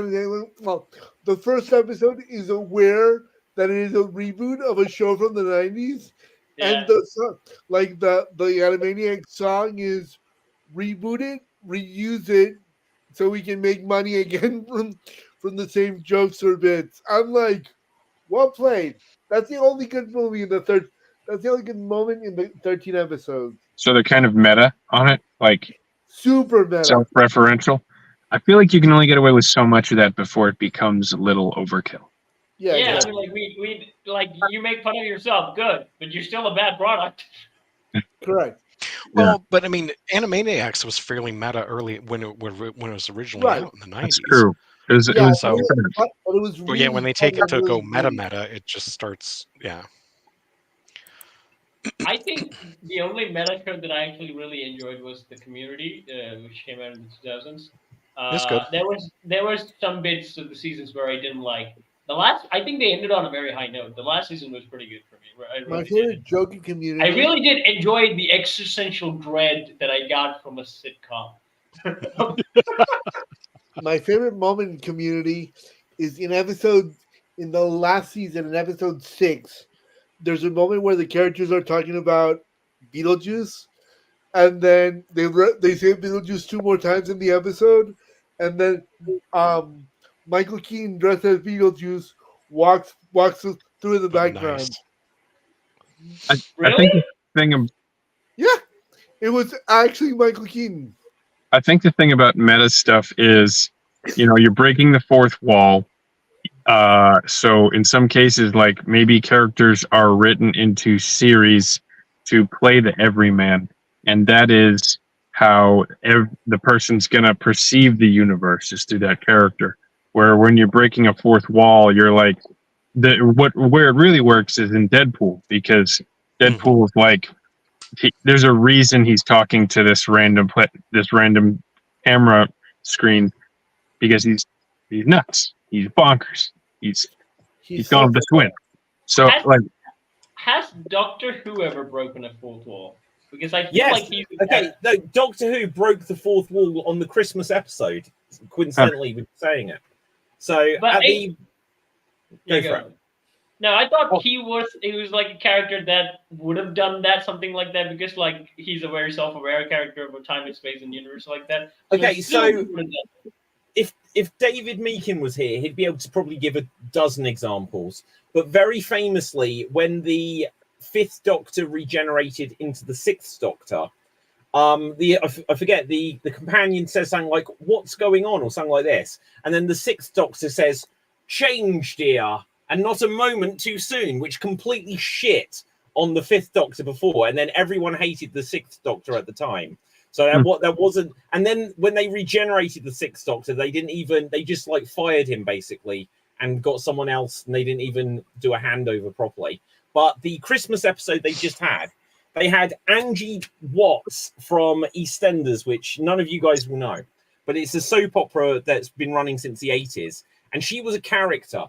Well, the first episode is aware that it is a reboot of a show from the 90s. Yeah. And the song, like the Animaniacs song is reboot it, reuse it, so we can make money again from the same jokes or bits. I'm like, well played. That's the only good movie in the third. That's the only good moment in the 13 episodes. So they're kind of meta on it, like Super meta. self-referential. I feel like you can only get away with so much of that before it becomes a little overkill. Yeah, Yeah, exactly. I mean, like we like you make fun of yourself, good, but you're still a bad product. Correct. Well, but I mean, Animaniacs was fairly meta early when it was originally Right. out in the 90s. That's true. It was, Yeah, so- but it was But yeah, when really they take it to go fundamentally meta, it just starts. Yeah. I think the only meta show that I actually really enjoyed was The Community, which came out in the 2000s. It's good. There was some bits of the seasons where I didn't like. The last, I think they ended on a very high note. The last season was pretty good for me. I My really favorite did. joke in Community. I really did enjoy the existential dread that I got from a sitcom. My favorite moment in Community is in the last season, in episode 6. There's a moment where the characters are talking about Beetlejuice, and then they say Beetlejuice 2 more times in the episode, and then Michael Keaton dressed as Beetlejuice walks through the background. Nice. I think the thing. Yeah, it was actually Michael Keaton. I think the thing about meta stuff is, you're breaking the fourth wall. So in some cases, like maybe characters are written into series to play the everyman, and that is how the person's gonna perceive the universe is through that character. Where when you're breaking a fourth wall, you're like, where it really works is in Deadpool, because Deadpool is like, there's a reason he's talking to this random camera screen, because he's nuts. He's bonkers. He's gone with the twin. So Has Doctor Who ever broken a fourth wall? Because I feel Yes. like he's Okay, no, Doctor Who broke the fourth wall on the Christmas episode, coincidentally with saying it. So But at the go for it. No, I thought he was like a character that would have done that, something like that, because like he's a very self-aware character of time and space and universe like that. Okay, he still so- would have done that. If David Meakin was here, he'd be able to probably give a dozen examples. But very famously, when the Fifth Doctor regenerated into the Sixth Doctor, I forget the companion says something like, "What's going on?" or something like this, and then the Sixth Doctor says, "Change, dear, and not a moment too soon," which completely shit on the Fifth Doctor before, and then everyone hated the Sixth Doctor at the time. So that wasn't. And then when they regenerated the Sixth Doctor, they just like fired him basically and got someone else, and they didn't even do a handover properly. But the Christmas episode they had Angie Watts from EastEnders, which none of you guys will know, but it's a soap opera that's been running since the 80s, and she was a character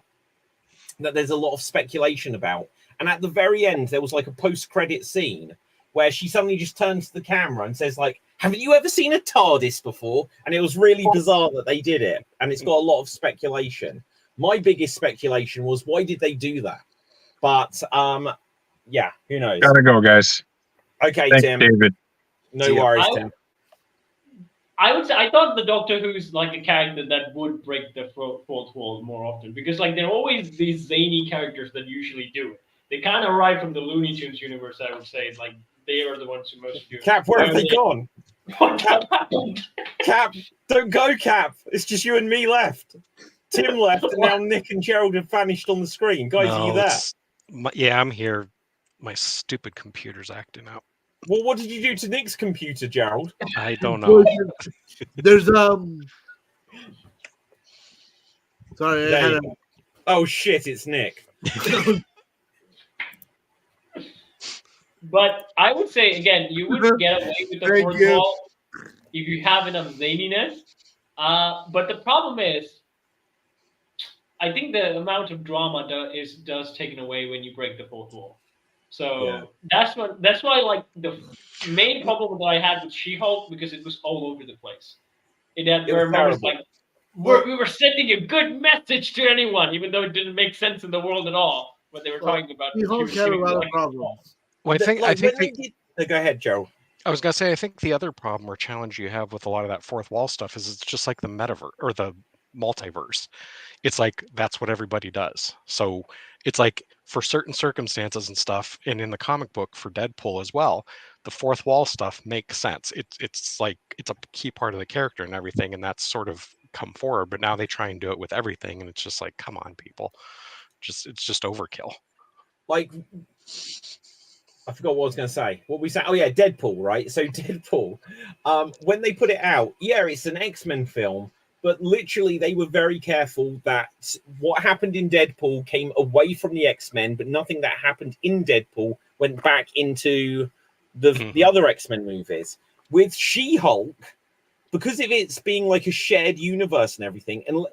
that there's a lot of speculation about. And at the very end, there was like a post-credit scene where she suddenly just turns to the camera and says, like, "Haven't you ever seen a TARDIS before?" And it was really bizarre that they did it. And it's got a lot of speculation. My biggest speculation was, why did they do that? But, yeah, who knows? gotta go, guys. Okay, Thanks, Tim. David. No See ya. worries, Tim. I would say I thought the Doctor Who's like a character that would break the fourth wall more often, because like they're always these zany characters that usually do it. They kind of arrive from the Looney Tunes universe, I would say. Like they are the ones who most do it. Cap, where have they gone? What happened? Cap, don't go, Cap. It's just you and me left. Tim left, and now Nick and Gerald have vanished on the screen. Guys, are you there? Yeah, I'm here. My stupid computer's acting up. Well, what did you do to Nick's computer, Gerald? I don't know. There's sorry, I There had you a go. Oh shit, it's Nick. But I would say again, you would get away with the Thank fourth you. wall if you have enough zaniness. But the problem is, I think the amount of drama does taken away when you break the fourth wall. So that's why like the main problem that I had with She-Hulk, because it was all over the place. There were moments like we were sending a good message to anyone, even though it didn't make sense in the world at all. What they were talking about. She-Hulk had a lot of problems. Well, I think go ahead, Gerald. I was gonna say, I think the other problem or challenge you have with a lot of that fourth wall stuff is it's just like the metaverse or the multiverse. It's like that's what everybody does. So it's like for certain circumstances and stuff, and in the comic book for Deadpool as well, the fourth wall stuff makes sense. It's like it's a key part of the character and everything, and that's sort of come forward. But now they try and do it with everything, and it's just like, come on, people, it's just overkill. Like, I forgot what I was going to say. What we said? Oh yeah, Deadpool, right? So Deadpool, when they put it out, yeah, it's an X-Men film, but literally they were very careful that what happened in Deadpool came away from the X-Men, but nothing that happened in Deadpool went back into the other X-Men movies. With She-Hulk, because of its being like a shared universe and everything, and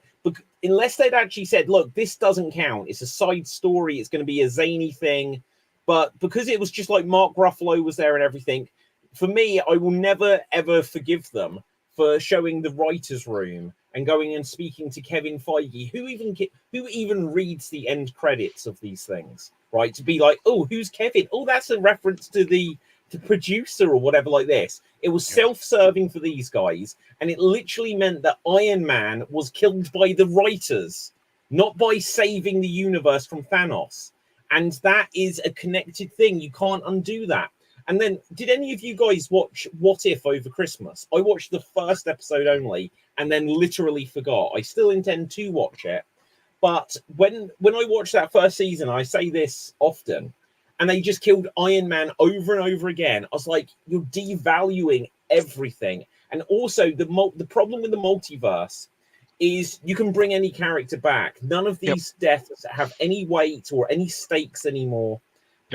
unless they'd actually said, look, this doesn't count, it's a side story, it's going to be a zany thing. But because it was just like Mark Ruffalo was there and everything, for me, I will never, ever forgive them for showing the writer's room and going and speaking to Kevin Feige, who even reads the end credits of these things, right? To be like, oh, who's Kevin? Oh, that's a reference to the producer or whatever like this. It was self-serving for these guys, and it literally meant that Iron Man was killed by the writers, not by saving the universe from Thanos. And that is a connected thing. You can't undo that. And then, did any of you guys watch What If over Christmas? I watched the first episode only and then literally forgot. I still intend to watch it. But when I watched that first season, I say this often, and they just killed Iron Man over and over again. I was like, you're devaluing everything. And also, the problem with the multiverse is you can bring any character back. None of these deaths have any weight or any stakes anymore,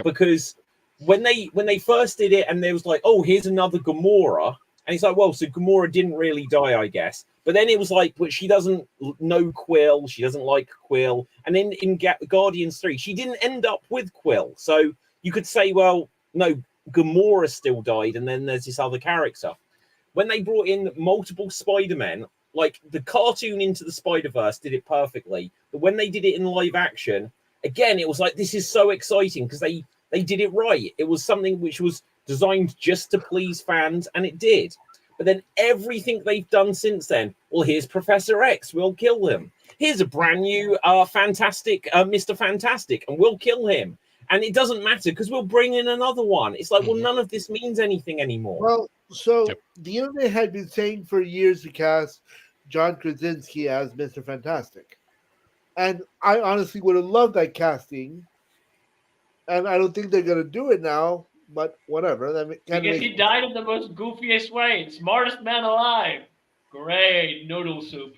because when they first did it and there was like, oh, here's another Gamora, and it's like, well, so Gamora didn't really die, I guess. But then it was like, but she doesn't know Quill, she doesn't like Quill, and then in Guardians 3, she didn't end up with Quill. So you could say, well, no, Gamora still died, and then there's this other character. When they brought in multiple Spider-Men, like the cartoon Into the Spider-Verse did it perfectly, but when they did it in live action, again, it was like, this is so exciting because they did it right. It was something which was designed just to please fans, and it did. But then everything they've done since then, well, here's Professor X, we'll kill him. Here's a brand new fantastic Mr. Fantastic, and we'll kill him. And it doesn't matter because we'll bring in another one. It's like, well, none of this means anything anymore. Well, so the internet had been saying for years to cast John Krasinski as Mr. Fantastic. And I honestly would have loved that casting. And I don't think they're going to do it now, but whatever. Because he died in the most goofiest way. Smartest man alive. Great noodle soup.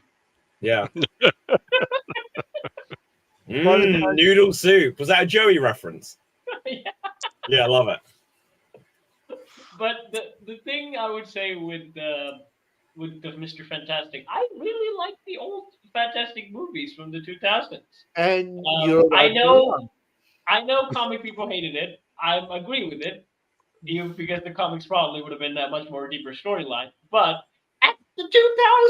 Yeah. Noodle soup. Was that a Joey reference? Yeah, I love it. But the thing I would say with the Mr. Fantastic, I really like the old Fantastic movies from the 2000s. And I know comic people hated it. I agree with it, even because the comics probably would have been that much more deeper storyline. But at the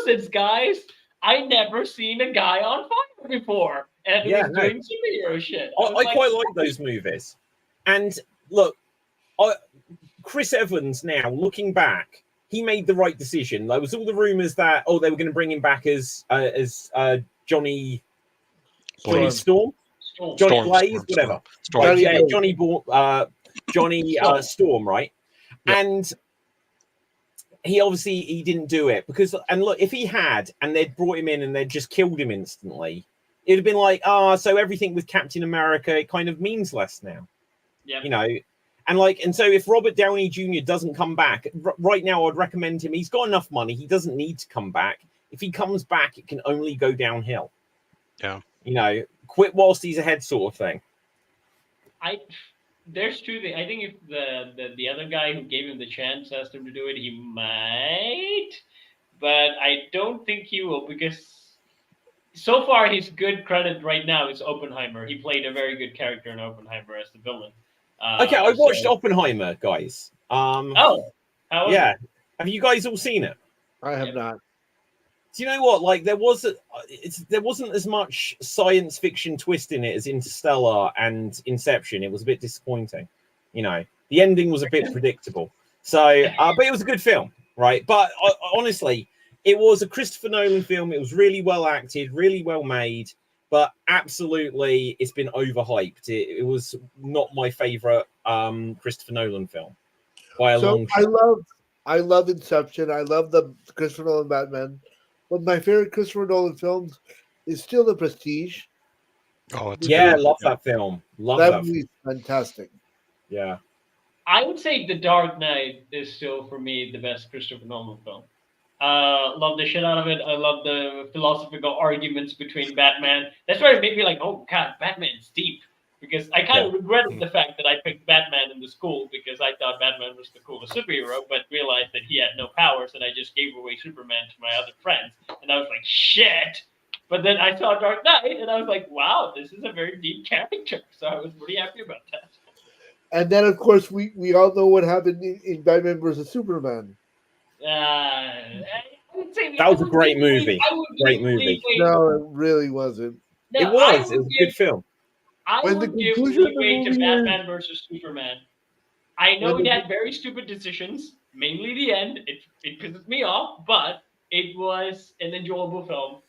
2000s, guys, I never seen a guy on fire before, and he was doing superhero shit. I quite like those movies. And look, Chris Evans now, looking back, he made the right decision. There was all the rumors that, they were going to bring him back as Johnny Storm? Johnny Blaze, whatever. Johnny Storm, right? Yep. And he didn't do it because, and look, if he had and they'd brought him in and they'd just killed him instantly, it'd have been like, so everything with Captain America, it kind of means less now. Yeah. You know, and so if Robert Downey Jr. doesn't come back right now, I'd recommend him. He's got enough money. He doesn't need to come back. If he comes back, it can only go downhill. Yeah. You know, quit whilst he's ahead, sort of thing. There's two things. I think if the other guy who gave him the chance asked him to do it, he might, but I don't think he will, because so far his good credit right now is Oppenheimer. He played a very good character in Oppenheimer as the villain. Okay, I watched Oppenheimer, guys. Oh, how was yeah. it? Have you guys all seen it? I have not. Do you know what? Like, there wasn't as much science fiction twist in it as Interstellar and Inception. It was a bit disappointing. You know, the ending was a bit predictable. So, but it was a good film, right? But honestly, it was a Christopher Nolan film. It was really well acted, really well made, but absolutely, it's been overhyped. It was not my favorite Christopher Nolan film by a long shot. I love Inception. I love the Christopher Nolan Batman. But my favorite Christopher Nolan films is still The Prestige. Oh, it's Yeah, good. love that film. Love That that movie is fantastic. Yeah. I would say The Dark Knight is still, for me, the best Christopher Nolan film. Love the shit out of it. I love the philosophical arguments between Batman. That's why it made me like, oh god, Batman's deep. Because I kind of regretted the fact that I picked Batman in the school, because I thought Batman was the coolest superhero, but realized that he had no powers, and I just gave away Superman to my other friends. And I was like, shit. But then I saw Dark Knight, and I was like, wow, this is a very deep character. So I was pretty happy about that. And then, of course, we all know what happened in Batman versus Superman. I would say That was a great movie. Great movie. No, it really wasn't. No, It was a good film. I When the would give conclusion of the leeway to movie Batman versus Superman. I know When it the- had very stupid decisions, mainly the end. It pisses me off, but it was an enjoyable film.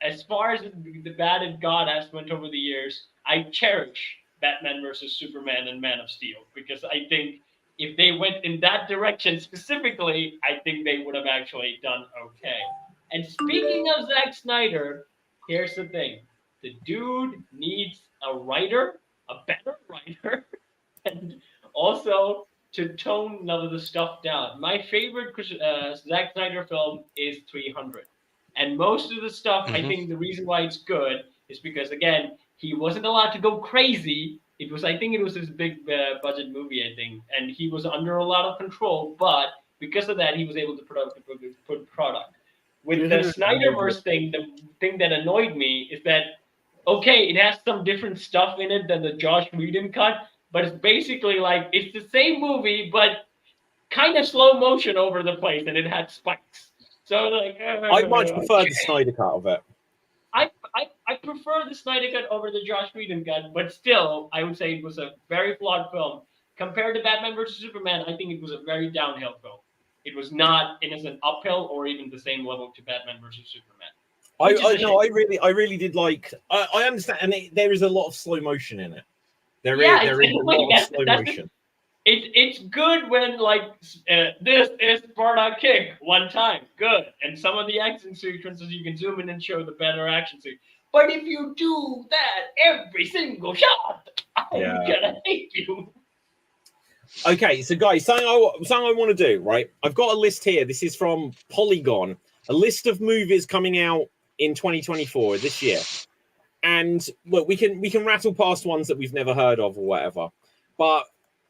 As far as the bad and God has went over the years, I cherish Batman versus Superman and Man of Steel, because I think if they went in that direction specifically, I think they would have actually done okay. And speaking of Zack Snyder, here's the thing. The dude needs a writer, a better writer, and also to tone none of the stuff down. My favorite Zack Snyder film is 300. And most of the stuff, I think the reason why it's good is because, again, he wasn't allowed to go crazy. I think it was his big budget movie, I think, and he was under a lot of control, but because of that, he was able to put product. With the Snyderverse thing, the thing that annoyed me is that, okay, it has some different stuff in it than the Josh Whedon cut, but it's basically like, it's the same movie, but kind of slow motion over the place, and it had spikes. So, like, I much prefer the Snyder cut of it. I prefer the Snyder cut over the Josh Whedon cut, but still, I would say it was a very flawed film. Compared to Batman vs. Superman, I think it was a very downhill film. It was not in an uphill or even the same level to Batman vs. Superman. I really did like. I understand, and there is a lot of slow motion in it. There is a lot of slow motion. It's good when, like, this is Sparta kick one time, good, and some of the action sequences you can zoom in and show the better action sequence. But if you do that every single shot, I'm gonna hate you. Okay, so guys, something I want to do, right? I've got a list here. This is from Polygon, a list of movies coming out in 2024 this year. And look, we can rattle past ones that we've never heard of or whatever. But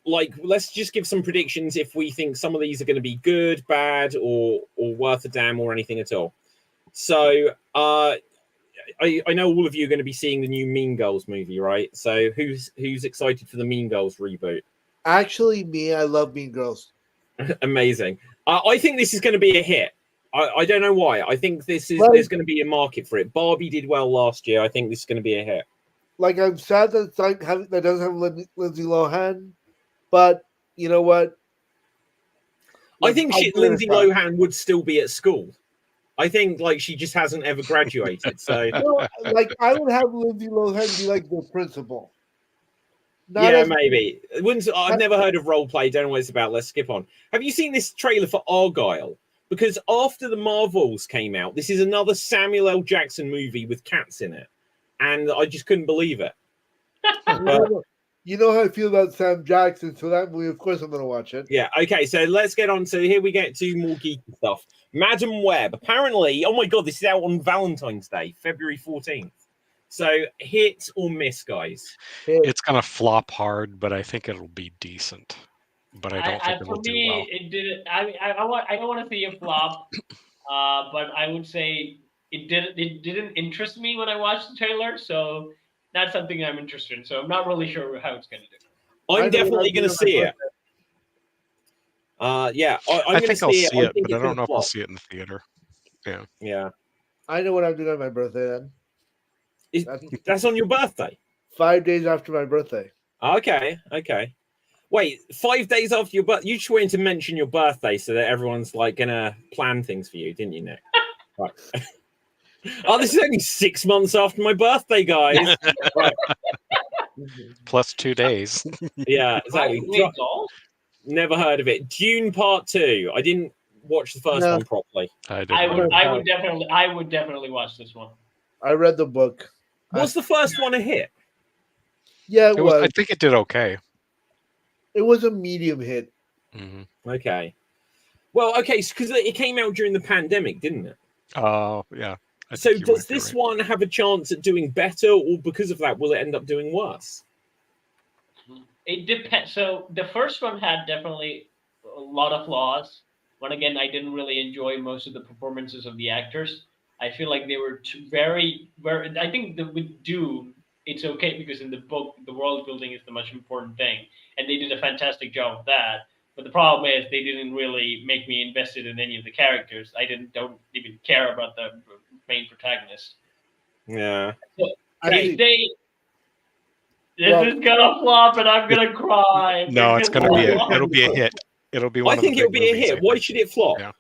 like, let's just give some predictions if we think some of these are going to be good, bad, or worth a damn or anything at all. So I know all of you are going to be seeing the new Mean Girls movie, right? So who's excited for the Mean Girls reboot? Actually, me, I love Mean Girls. Amazing. I think this is going to be a hit. I don't know why. I think there's going to be a market for it. Barbie did well last year. I think this is going to be a hit. Like, I'm sad that that doesn't have Lindsay Lohan, but you know what? I think Lindsay Lohan would still be at school. I think like she just hasn't ever graduated. So like, I would have Lindsay Lohan be like the principal. Maybe. I've never heard of role play. Don't know what it's about. Let's skip on. Have you seen this trailer for Argyle? Because after the Marvels came out, this is another Samuel L. Jackson movie with cats in it, and I just couldn't believe it. you know how I feel about Sam Jackson, so that movie, of course, I'm going to watch it. Yeah, okay, so let's get on to here we get to more geeky stuff. Madam Web, apparently, oh my god, this is out on Valentine's Day, February 14th. So hit or miss, guys? It's gonna flop hard, but I think it'll be decent. But I don't think for it'll do me, well. it didn't. I don't want to see a flop, but I would say it didn't interest me when I watched the trailer. So that's something I'm interested in. So I'm not really sure how it's going to do. I'm definitely going to see it. Yeah, I think I'll see it, but I don't know if I'll flop. see it in the theater. Yeah. Yeah. I know what I'm doing on my birthday then. That's on your birthday? 5 days after my birthday. Okay. Wait, 5 days after your birthday? You just wanted to mention your birthday so that everyone's like going to plan things for you, didn't you, Nick? Right. Oh, this is only 6 months after my birthday, guys. Right. Plus 2 days. Yeah, exactly. Never heard of it. Dune Part 2. I didn't watch the first one properly. I would definitely watch this one. I read the book. Was the first one a hit? Yeah, it was. I think it did okay. It was a medium hit. Mm-hmm. Okay. Well, okay, because it came out during the pandemic, didn't it? Oh, yeah. So does this one have a chance at doing better, or because of that, will it end up doing worse? It depends. So the first one had definitely a lot of flaws. But again, I didn't really enjoy most of the performances of the actors. I feel like they were very. I think with Dune, it's okay because in the book, the world building is the much important thing, and they did a fantastic job of that. But the problem is they didn't really make me invested in any of the characters. I don't even care about the main protagonist. Yeah. So this is gonna flop, and I'm gonna cry. No, it's gonna be it'll be a hit. It'll be one. I think it'll be a hit. Why should it flop? Yeah.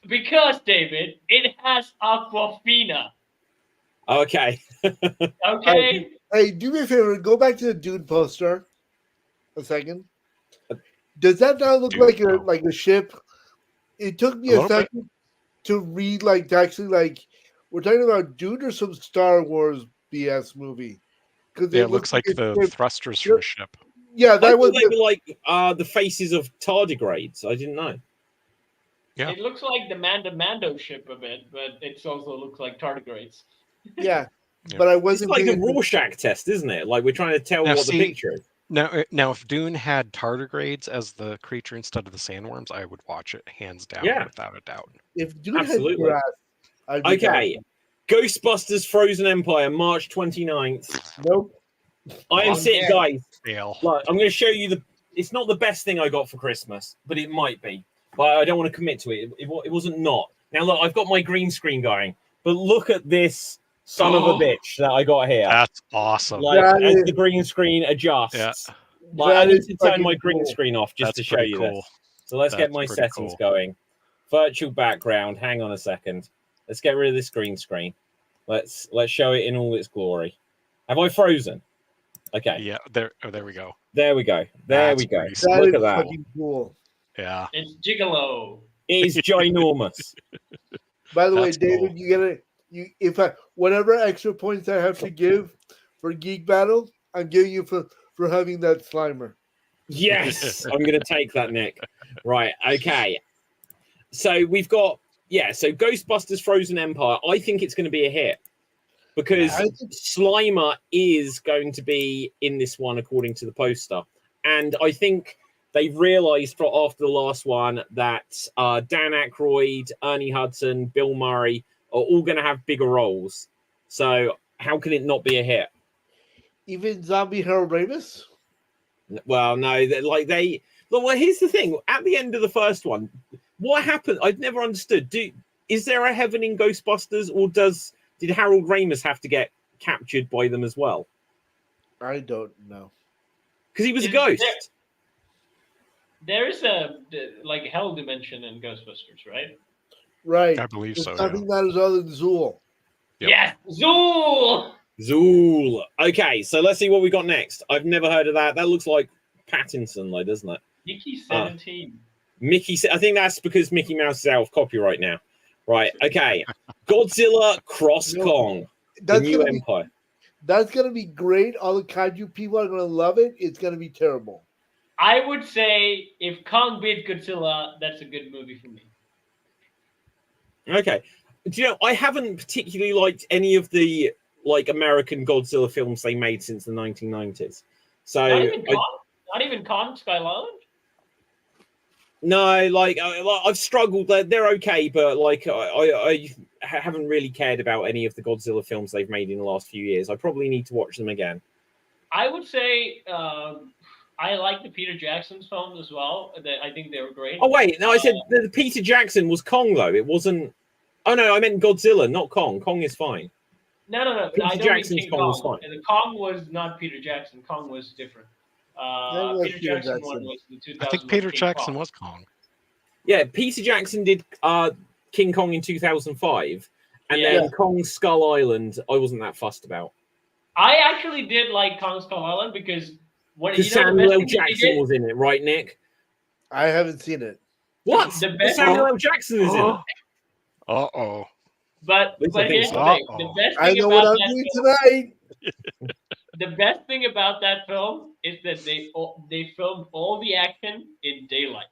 Because David, it has Aquafina. Okay. Okay. Hey, do me a favor. Go back to the Dune poster. A second. Does that not look like a ship? It took me a second to read, to actually, we're talking about Dune or some Star Wars BS movie. Because it looks like the thrusters for a ship. Yeah, that was. They were like the faces of tardigrades. I didn't know. Yeah. It looks like the Mando ship a bit, but it also looks like tardigrades. Yeah. But I wasn't. It's like a Rorschach test, isn't it? Like we're trying to tell what the picture is. Now, if Dune had tardigrades as the creature instead of the sandworms, I would watch it hands down, without a doubt. If Dune had grass, okay. Ghostbusters Frozen Empire, March 29th. Nope. I am sitting, guys. Fail. Like, I'm going to show you it's not the best thing I got for Christmas, but it might be. But I don't want to commit to it. It wasn't not. Now, look, I've got my green screen going, but look at this son of a bitch that I got here. That's awesome. As the green screen adjusts. I need to turn my green screen off just to show you this. So let's get my settings going. Virtual background. Hang on a second. Let's get rid of this green screen. Let's show it in all its glory. Have I frozen? Okay. Yeah. There we go. There we go. Look at that. Cool. Yeah. It's gigolo. It is ginormous. By the way, David, cool. Whatever extra points I have to give for Geek Battle, I'm giving you for having that Slimer. Yes, I'm going to take that, Nick. Right, okay. So we've got, so Ghostbusters Frozen Empire. I think it's going to be a hit because Slimer is going to be in this one, according to the poster. And I think they realized after the last one that Dan Aykroyd, Ernie Hudson, Bill Murray are all going to have bigger roles. So how can it not be a hit? Even zombie Harold Ramis? Well, no. Well, here's the thing. At the end of the first one, what happened? I've never understood. Is there a heaven in Ghostbusters, or did Harold Ramis have to get captured by them as well? I don't know. Because he was a ghost. There is a hell dimension in Ghostbusters, right? Right. I believe so. Nothing matters other than Zool. Yep. Yes, Zool. Zool. Okay, so let's see what we got next. I've never heard of that. That looks like Pattinson, though, doesn't it? Mickey 17. I think that's because Mickey Mouse is out of copyright now. Right. Okay. Godzilla Cross Kong. The New Empire. That's gonna be great. All the kaiju people are gonna love it. It's gonna be terrible. I would say if Kong beat Godzilla, that's a good movie for me. Okay. Do you know, I haven't particularly liked any of the like American Godzilla films they made since the 1990s. So Not even Kong. Not even Kong Skull Island. no, like I've struggled. They're okay, but like I haven't really cared about any of the Godzilla films they've made in the last few years. I probably need to watch them again. I would say I like the Peter Jackson's films as well. I think they were great. Oh wait, no, I said the Peter Jackson was Kong though. It wasn't. Oh no, I meant Godzilla, not Kong. Kong is fine. No. Peter I don't Jackson's mean King Kong was fine. And the Kong was not Peter Jackson. Kong was different. was Peter Peter Jackson Jackson. one was the 2000. I think Peter Jackson was Kong. Yeah, Peter Jackson did King Kong in 2005, and Yeah. then Kong Skull Island. I wasn't that fussed about I actually did like Kong Skull Island because what because Samuel L. Jackson was in it, right, Nick? I haven't seen it. What? The best- Samuel L. Jackson is in it. Uh-oh. But At least I think here's so. the thing: the best I thing know what about I'm that doing film, tonight. the best thing about that film is that they filmed all the action in daylight.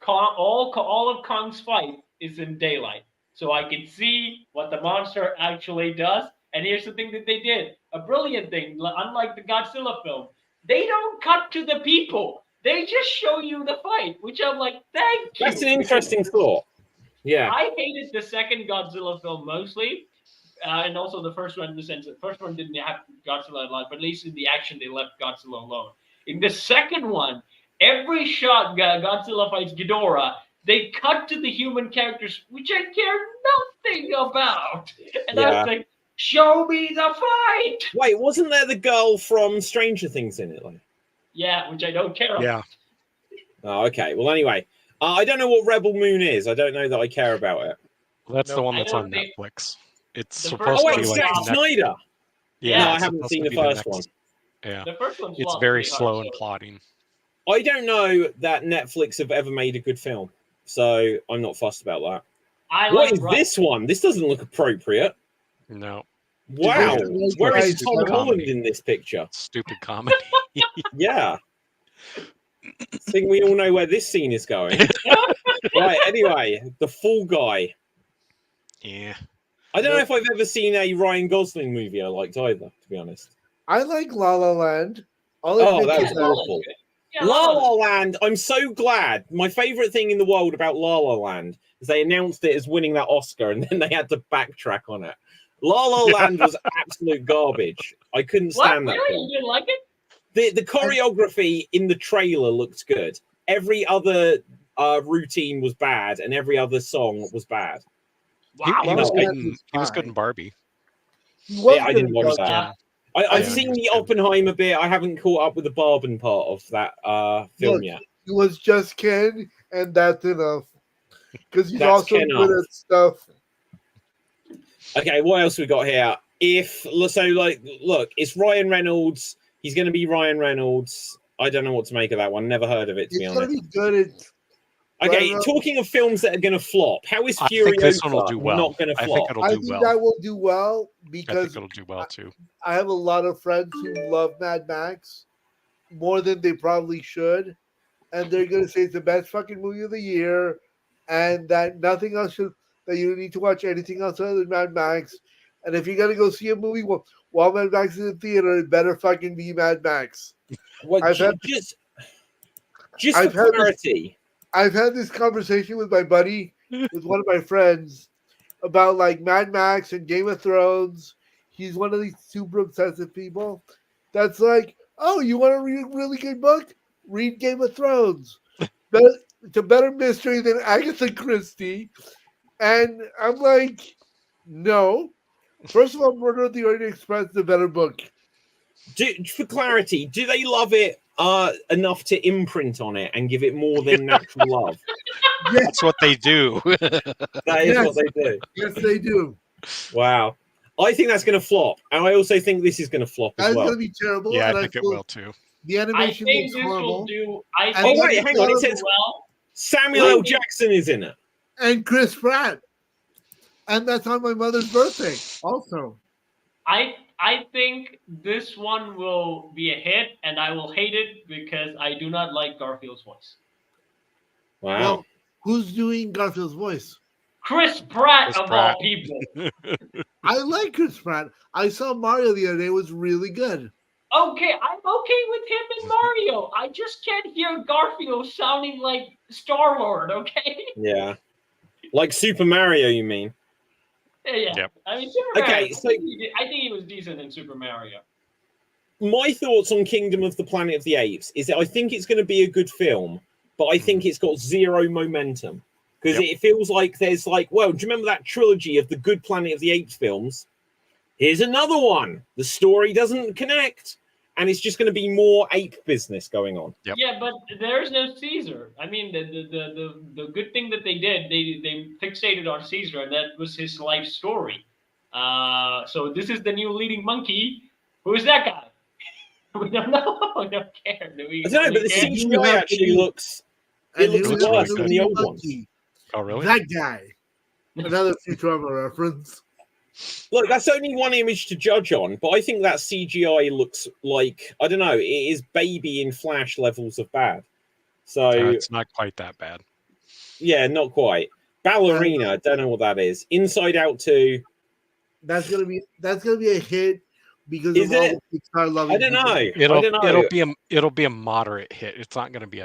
All of Kong's fight is in daylight, so I can see what the monster actually does. And here's the thing that they did: a brilliant thing. Unlike the Godzilla film, they don't cut to the people; they just show you the fight. Which I'm like, thank you. That's an interesting thought. Yeah. I hated the second Godzilla film mostly, and also the first one in the sense that the first one didn't have Godzilla a lot, but at least in the action they left Godzilla alone. In the second one, every shot Godzilla fights Ghidorah, they cut to the human characters, which I care nothing about. And I was like, show me the fight! Wait, wasn't there the girl from Stranger Things in it? Like? Yeah, which I don't care about. Yeah. Oh, okay. Well, anyway, I don't know what Rebel Moon is. I don't know that I care about it. Well, that's No, the one I that's don't on think- Netflix. It's The supposed Oh, to wait, be it's like Zack the next, Snyder. yeah, No, I it's haven't supposed seen to the be first next- one. Yeah. The first one's It's long, very pretty hard, slow and so- plotting. I don't know that Netflix have ever made a good film, so I'm not fussed about that. I What like is Rush. this one? This doesn't look appropriate. No. Wow. Stupid Where is comedy. Tom Holland in this picture? Stupid comedy. Yeah. I think we all know where this scene is going. Right, anyway, The Fall Guy. Yeah. I don't know if I've ever seen a Ryan Gosling movie I liked either, to be honest. I like La La Land. I'll Oh, admit that to was awful. Yeah, La La La La Land, I'm so glad. My favorite thing in the world about La La Land is they announced it as winning that Oscar and then they had to backtrack on it. La La Land was absolute garbage. I couldn't What? stand that Really? film. You didn't like it? The choreography in the trailer looked good. Every other routine was bad and every other song was bad. He, Wow. he was Well, good that in, was he was good fine. in Barbie. He was Yeah, I good didn't in watch Barbie. that. I've Yeah, seen he the was good. Oppenheimer bit. I haven't caught up with the Barben part of that film Look, yet. He was just Ken, and that's enough. Because he's That's also Ken good up. at stuff. Okay, what else we got here? Look, it's Ryan Reynolds. He's going to be Ryan Reynolds. I don't know what to make of that one. Never heard of it, to be He's gonna honest. be good at. Okay, Ryan Reynolds- talking of films that are going to flop, how is I think this one will Furiosa do well. not going to I flop? think it'll I do think well. that will do well I think because it'll do well too. I have a lot of friends who love Mad Max more than they probably should, and they're gonna say it's the best fucking movie of the year, and that nothing else should that you don't need to watch anything else other than Mad Max. And if you're gonna go see a movie while Mad Max is in the theater, it better fucking be Mad Max. Well, I've had- just I've for had this- clarity, I've had this conversation with my buddy, with one of my friends, about like Mad Max and Game of Thrones. He's one of these super obsessive people that's like, oh, you want to read a really good book? Read Game of Thrones. It's a better mystery than Agatha Christie. And I'm like, no. First of all, Murder of the Orient Express is a better book. for clarity, do they love it enough to imprint on it and give it more than natural love? Yes, That's what they do. That is Yes. what they do. yes, they do. Wow. I think that's going to flop. And I also think this is going to flop as That's well. going to be terrible. Yeah, and I think it feel will too. The I animation think looks this will horrible. do. I And think Oh, wait, this hang on, will it do says- well. Samuel L. Jackson is in it. And Chris Pratt. And that's on my mother's birthday also. I I think this one will be a hit, and I will hate it because I do not like Garfield's voice. Wow. Well, who's doing Garfield's voice? Chris Pratt, Chris of Pratt. all people. I like Chris Pratt. I saw Mario the other day. It was really good. Okay, I'm okay with him and Mario. I just can't hear Garfield sounding like Star-Lord, okay? Yeah. Like Super Mario, you mean? Yeah. Yep. I mean, Super Okay, Mario. so- I think he was decent in Super Mario. My thoughts on Kingdom of the Planet of the Apes is that I think it's going to be a good film, but I think it's got zero momentum. Because it feels like there's like, well, do you remember that trilogy of the good Planet of the Apes films? Here's another one. The story doesn't connect, and it's just going to be more ape business going on. Yep. Yeah, but there's no Caesar. I mean, the good thing that they did, they fixated on Caesar, and that was his life story. So this is the new leading monkey. Who is that guy? We don't know. We don't care. Do we, I don't know, but the care? CGI actually looks And looks who's worse the than the old monkey? Oh, really? That guy. Another Futurama reference. Look, that's only one image to judge on, but I think that CGI looks like, I don't know, it is baby in Flash levels of bad. So It's not quite that bad. yeah, not quite. Ballerina, don't know what that is. Inside Out 2. That's gonna be a hit because Is of all it? the Pixar loving. I don't know. I It'll don't know. it'll be a moderate hit. It's not going to be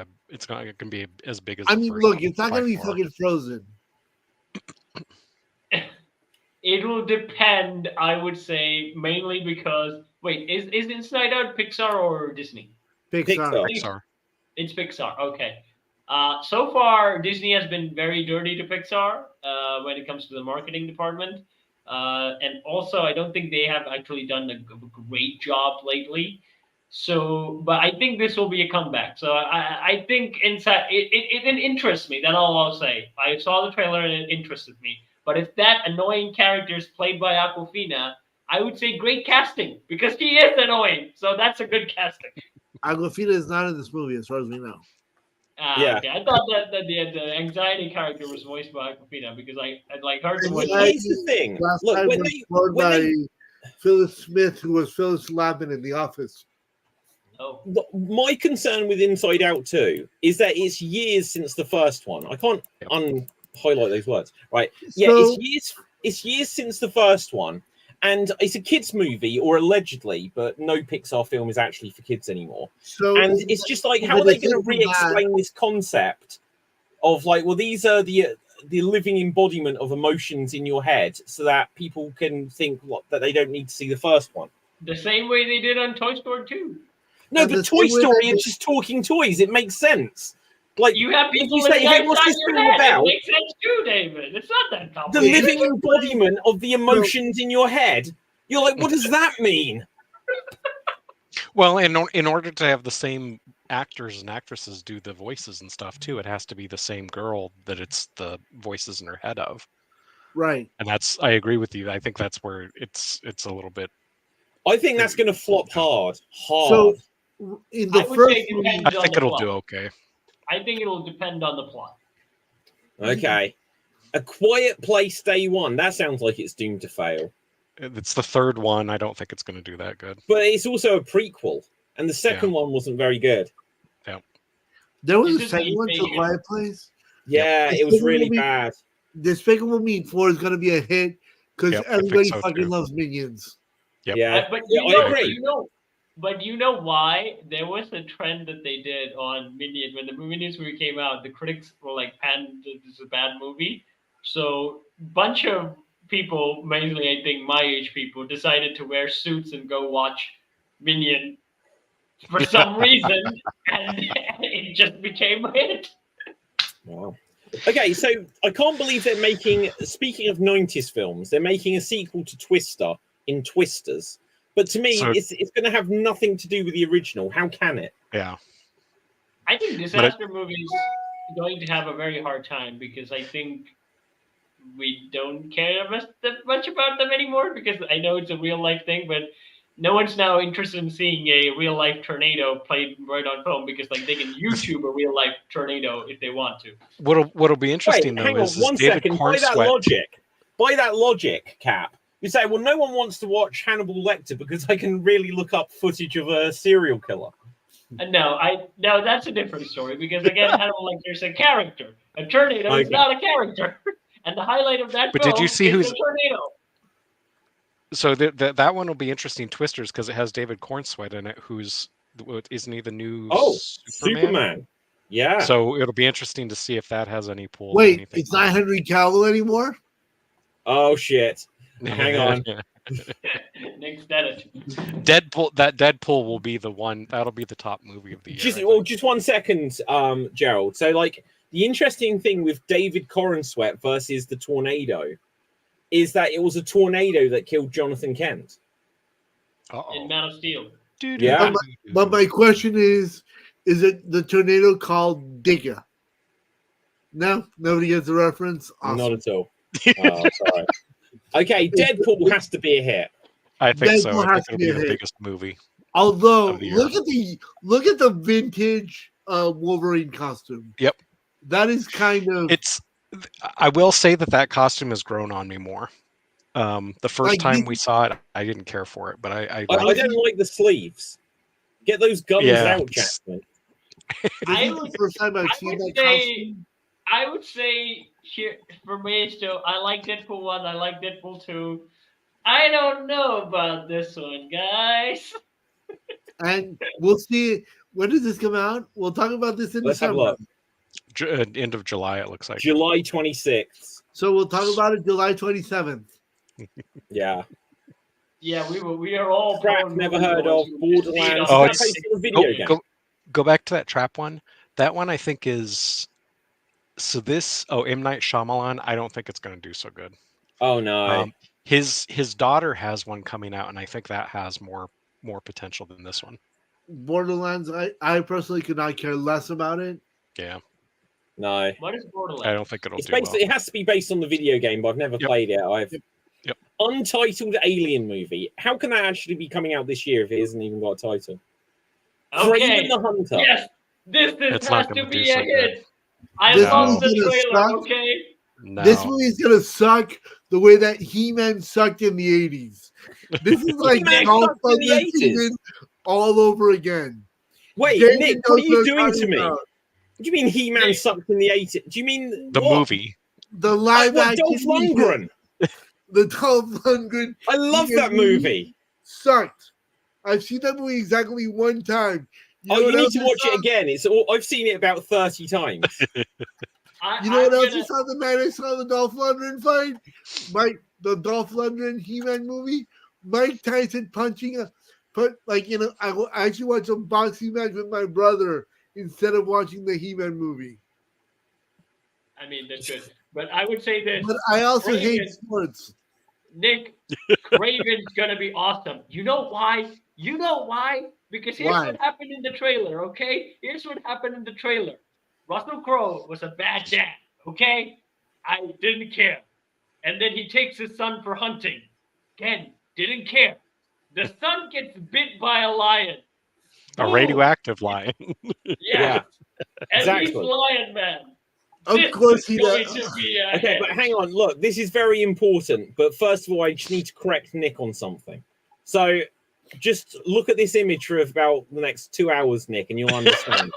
as big as. I the mean, first look, one, it's not by gonna be far. fucking Frozen. It will depend, I would say, mainly because is Inside Out Pixar or Disney? Pixar. Pixar. It's Pixar. Okay. So far, Disney has been very dirty to Pixar when it comes to the marketing department, and also I don't think they have actually done a great job lately. So, but I think this will be a comeback. So I think Inside it interests me. That's all I'll say. I saw the trailer and it interested me. But if that annoying character is played by Aquafina, I would say great casting because he is annoying. So that's a good casting. Aquafina is not in this movie, as far as we know. Yeah. Okay. I thought that the anxiety character was voiced by Aquafina because I'd like heard the voice. Here's the thing. Last Look, time when was they, played when by they Phyllis Smith, who was Phyllis Labman in The Office. Oh, my concern with Inside Out 2 is that it's years since the first one. I can't highlight those words. Right. Yeah, So- it's years since the first one. And it's a kids' movie, or allegedly, but no Pixar film is actually for kids anymore. So, And it's just like, how but are they the going to thing with that- re-explain this concept of like, well, these are the living embodiment of emotions in your head, so that people can think that they don't need to see the first one. the same way they did on Toy Story 2. No, And but the Toy same way Story that is just talking toys. It makes sense. Like You have if people you say, living "Hey, what's outside this your film head. about?" It makes sense too, David. It's not that The complicated. living embodiment of the emotions in your head. You're like, what does that mean? Well, in order to have the same actors and actresses do the voices and stuff too, it has to be the same girl that it's the voices in her head of. right. And I agree with you. I think that's where it's a little bit. I think that's going to flop hard. So, in the I would first say it movie, depends I on think the it'll plot. do okay. I think it'll depend on the plot. Okay. A Quiet Place Day One. That sounds like it's doomed to fail. It's the third one. I don't think it's going to do that good. But it's also a prequel, and the second one wasn't very good. there was This a is second the one to invasion. Quiet Place. Yeah, Yep. it was The really movie- bad. Despicable Me 4 is going to be a hit because Yep, I think everybody so, fucking too. loves Minions. Yep. Yeah, But yeah, I agree. But you know why? There was a trend that they did on Minions when the Minions movie came out. The critics were like, "Pan, this is a bad movie." So bunch of people, mainly I think my age people, decided to wear suits and go watch Minion for some reason, and it just became a hit. Wow. Okay, so I can't believe they're making. Speaking of 90s films, they're making a sequel to Twister in Twisters. But to me, So- it's going to have nothing to do with the original. How can it? Yeah. I think disaster movies are going to have a very hard time because I think we don't care that much about them anymore because I know it's a real life thing, but no one's now interested in seeing a real life tornado played right on film because like they can YouTube a real life tornado if they want to. What'll be interesting Wait, hang though on is one David second. By that Cornsweet. logic, Cap, You say, well, no one wants to watch Hannibal Lecter because I can really look up footage of a serial killer. No, that's a different story because again, Hannibal Lecter's a character. A tornado is Okay. not a character, and the highlight of that But film did you see is who's- the tornado. So that one will be interesting, Twisters, because it has David Cornsweet in it, isn't he the new Superman. Yeah. So it'll be interesting to see if that has any pull. Wait, anything it's not Henry Cavill anymore? Oh shit. Hang on. Nick's done it. Deadpool will be the one. That'll be the top movie of the year. Just 1 second, Gerald. So, like, the interesting thing with David Cornsweet versus the tornado is that it was a tornado that killed Jonathan Kent. In Man of Steel. Yeah. But my question is it the tornado called Digger? No? Nobody gets the reference? Awesome. Not at all. Oh, sorry. Okay, Deadpool has to be a hit. I think so. Deadpool I has think to it'll be be a the hit. biggest movie. Although, of the year. look at the vintage Wolverine costume. Yep. That is kind of... I will say that costume has grown on me more. The first Like, time we saw it, I didn't care for it, but I I don't like the sleeves. Get those guns out, Jackson. This is the first time I've seen that costume. I would say here for me still, I like Deadpool 1, I like Deadpool 2. I don't know about this one, guys. And we'll see. When does this come out? We'll talk about this in Let's have a December. look. End of July, it looks like. July 26th. So we'll talk about it July 27th. Yeah. Yeah, we are all Crap, never heard of Borderlands. Oh, Is that based on a video game? Go back to that trap one. That one I think is. So M. Night Shyamalan, I don't think it's going to do so good. Oh no. His daughter has one coming out, and I think that has more potential than this one. Borderlands, I personally could not care less about it. Yeah. No. What is Borderlands? I don't think it'll It's do well. It has to be based on the video game, but I've never played it. Yep. Untitled Alien movie. How can that actually be coming out this year if it hasn't even got a title? Okay. Kraven the Hunter. Yes, this It's has not to gonna be do a so hit. good. I This love movie's the gonna trailer, suck. okay? No. This movie is gonna suck the way that He-Man sucked in the 80s. This is like He-Man Dolph sucked in the Lundgren 80s? season all over again. Wait, David Nick, knows what are you I'm doing to talking me? about. What do you mean He-Man Nick. sucked in the 80s? Do you mean The what? movie. The live What, action Dolph Lundgren? The Dolph Lundgren I love that He-Man movie. sucked. I've seen that movie exactly one time. You know what need else to watch it sucked? again. I've seen it about 30 times. You know what else you saw the night I saw the Dolph Lundgren fight? The Dolph Lundgren He-Man movie? Mike Tyson punching I actually watched a boxing match with my brother instead of watching the He-Man movie. I mean, that's good. But I would say this. But I also hate Kraven- sports. Nick, Craven's going to be awesome. You know why? Because here's Why? what happened in the trailer, okay? Here's what happened in the trailer. Russell Crowe was a bad dad, okay? I didn't care. And then he takes his son for hunting. Again, didn't care. The son gets bit by a lion. A Boom. radioactive lion. Yeah. And exactly. he's Lion Man. Of This course is he going does. to be a Okay, hit. but hang on. Look, this is very important. But first of all, I just need to correct Nick on something. So just look at this image for about the next 2 hours, Nick, and you'll understand.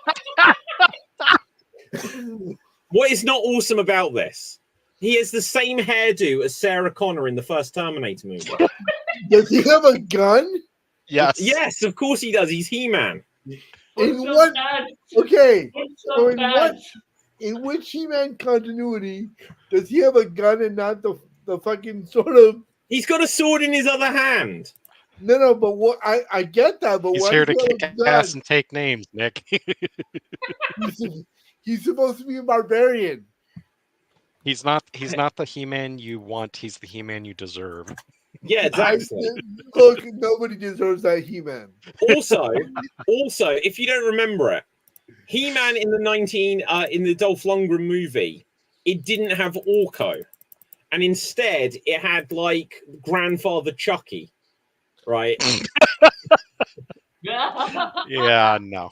What is not awesome about this? He has the same hairdo as Sarah Connor in the first Terminator movie. Does he have a gun? Yes. Yes, of course he does. He's He-Man. Put In some what? pads. Okay. Put So some in what? pads. In which He-Man continuity does he have a gun and not the fucking sort of He's got a sword in his other hand. no? But what I get that, but He's why here does to he have kick a gun? ass and take names, Nick. He's supposed to be a barbarian. He's not the He-Man you want. He's the He-Man you deserve. Yeah, exactly. Look, nobody deserves that He-Man. also, if you don't remember it, He-Man in the Dolph Lundgren movie, it didn't have Orko, and instead it had like Grandfather Chucky, right? Yeah, no.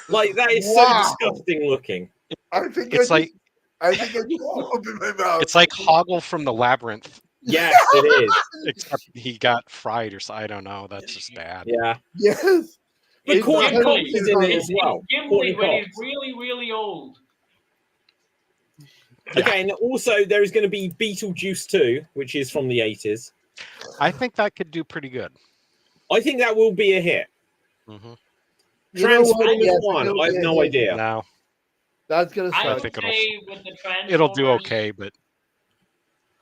Like that is Wow. so disgusting looking. I think It's I just opened my mouth. It's like Hoggle from the Labyrinth Yes, it is. Except he got fried or so. I don't know. That's just bad. Yeah. Yes. But It's Courtney because Cox is in it it's- as well. Gimli Courtney when he's Cox. really, really old. Yeah. Okay, and also there is going to be Beetlejuice 2, which is from the 80s. I think that could do pretty good. I think that will be a hit. Hmm You know what? Transformers Yes, 1, it'll I have be a no hit. idea. No, That's gonna I suck. would think it'll- say with the Transformers, it'll do okay, but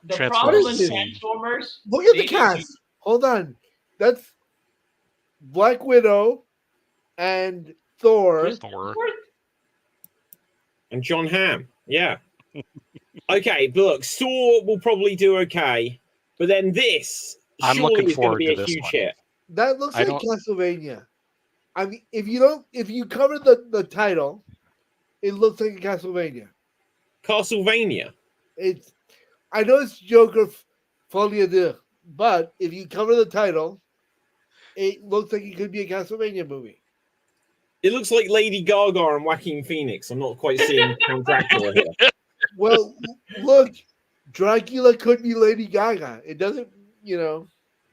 The Transformers problem is- with Transformers, Look at they the cast. Hold on. That's Black Widow and Thor. Thor. And John Hamm. Yeah. Okay, but look, Saw will probably do okay. But then this I'm surely looking is going to forward be to a this huge one. hit. That looks I like don't- Castlevania. I mean, if you cover the title, it looks like a Castlevania. Castlevania. I know it's Joker Folie à Deux, but if you cover the title, it looks like it could be a Castlevania movie. It looks like Lady Gaga and Joaquin Phoenix. I'm not quite seeing Count Dracula here. Well, look, Dracula could be Lady Gaga. It doesn't,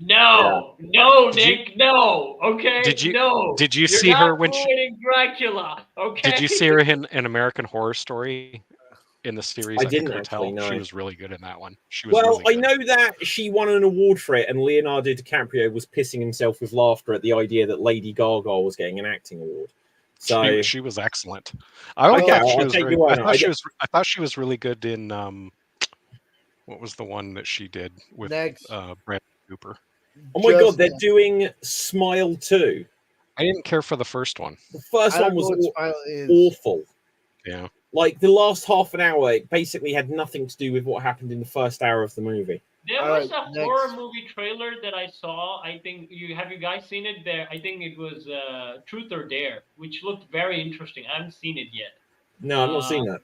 No, Did you- Nick, no. Okay, Did you- no. did you You're see not her when she- ruining Dracula? Okay. Did you see her in an American Horror Story in the series? I Think didn't Hotel? actually, no. She was really good in that one. She was Well, really I good. know that she won an award for it, and Leonardo DiCaprio was pissing himself with laughter at the idea that Lady Gaga was getting an acting award. So She was excellent. I Okay, thought she I'll was take very, your word I on thought it. she was I thought she was really good in what was the one that she did with Next. Brandon Cooper? oh my god, Just- they're doing Smile 2. I didn't care for the first one. The first I one don't know was what Smile is. awful. Yeah. Like the last half an hour, it basically had nothing to do with what happened in the first hour of the movie. There All was right, a next. horror movie trailer that I saw. I think have you guys seen it? There, I think it was Truth or Dare, which looked very interesting. I haven't seen it yet. No, I've not seen that.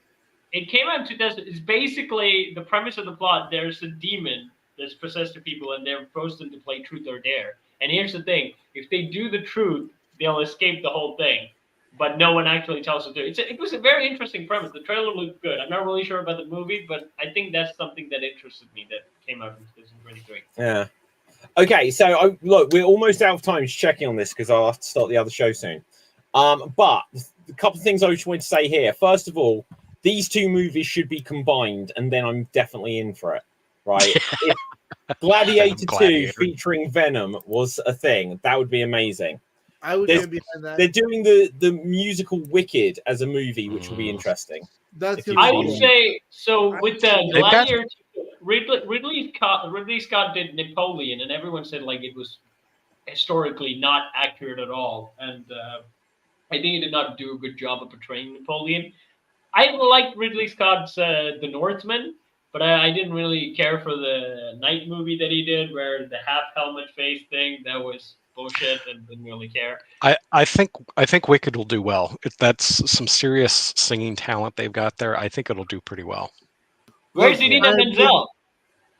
It came out in 2000. It's basically the premise of the plot. There's a demon that's possessed to people, and they're forced them to play Truth or Dare. And here's the thing: if they do the truth, they'll escape the whole thing. But no one actually tells them to. It was a very interesting premise. The trailer looked good. I'm not really sure about the movie, but I think that's something that interested me that came out in 2023. Yeah. Okay, so look, we're almost out of time just checking on this because I'll have to start the other show soon. But a couple of things I just wanted to say here. First of all, these two movies should be combined, and then I'm definitely in for it. Right? If Gladiator 2 Gladiator. featuring Venom was a thing, that would be amazing. I would There's- get behind that. They're doing the musical Wicked as a movie, which will be interesting. That's if gonna you- I be would Mm. say so with the They've got- Gladiator. Ridley Scott did Napoleon, and everyone said like it was historically not accurate at all, and I think he did not do a good job of portraying Napoleon. I liked Ridley Scott's The Northman, but I didn't really care for the Night movie that he did, where the half helmet face thing that was bullshit and didn't really care. I think Wicked will do well. If that's some serious singing talent they've got there, I think it'll do pretty well. Where's Look, Idina I'm Menzel?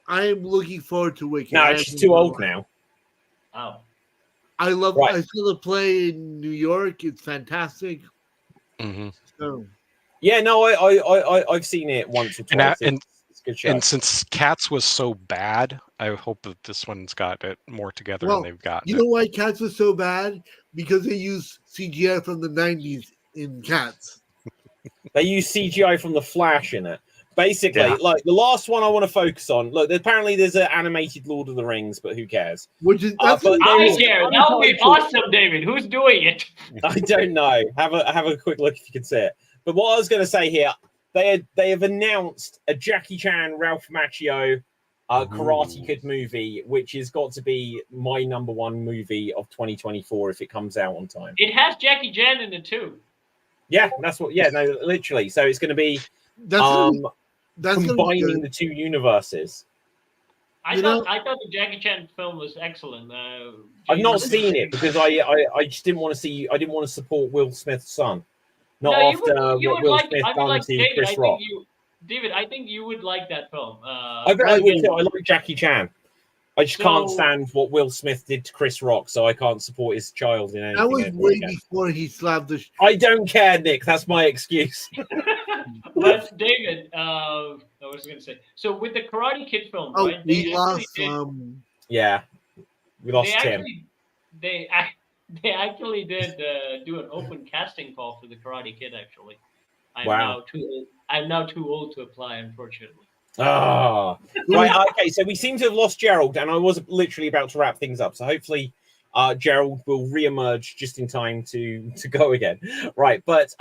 I am looking forward to Wicked. No, I she's am too looking old forward. now. Oh, I love. Right. I saw the play in New York. It's fantastic. Hmm So Yeah, no, I've seen it once or And twice. and- It's a good show. And since Cats was so bad, I hope that this one's got it more together Well, than they've got. you know why Cats was so bad? Because they used CGI from the '90s in Cats. They use CGI from The Flash in it. Basically, Yeah. like the last one I want to focus on. Look, apparently there's an animated Lord of the Rings, but who cares? Which is but that's I There care. is That would be untitled- awesome, David. Who's doing it? I don't know. Have a quick look if you can see it. But what I was going to say here, they have announced a Jackie Chan, Ralph Macchio, Karate Kid movie, which has got to be my number one movie of 2024 if it comes out on time. It has Jackie Chan in it too. Yeah, that's what. Yeah, no, literally. So it's going to be that's gonna be, that's gonna be combining good. the two universes. I You thought know- the Jackie Chan film was excellent. I've not James- seen it because I just didn't want to see. I didn't want to support Will Smith's son. Not No, after you what would Will like. Smith I mean, done like to David. Chris I Rock. think David, I think you would like that film. I very would too. I like Jackie Chan. I just can't So- stand what Will Smith did to Chris Rock, so I can't support his child in anything. That was ever way again. before he slapped the. I don't care, Nick. That's my excuse. But David, I was going to say, so with the Karate Kid film, Oh, right? we lost. Yeah, we They lost Tim. actually, they, ac- they actually did do an open casting call for the Karate Kid. Actually, Wow. I'm now too old to apply, unfortunately. Ah, right. Okay, so we seem to have lost Gerald, and I was literally about to wrap things up. So hopefully, Gerald will re-emerge just in time to go again. Right, but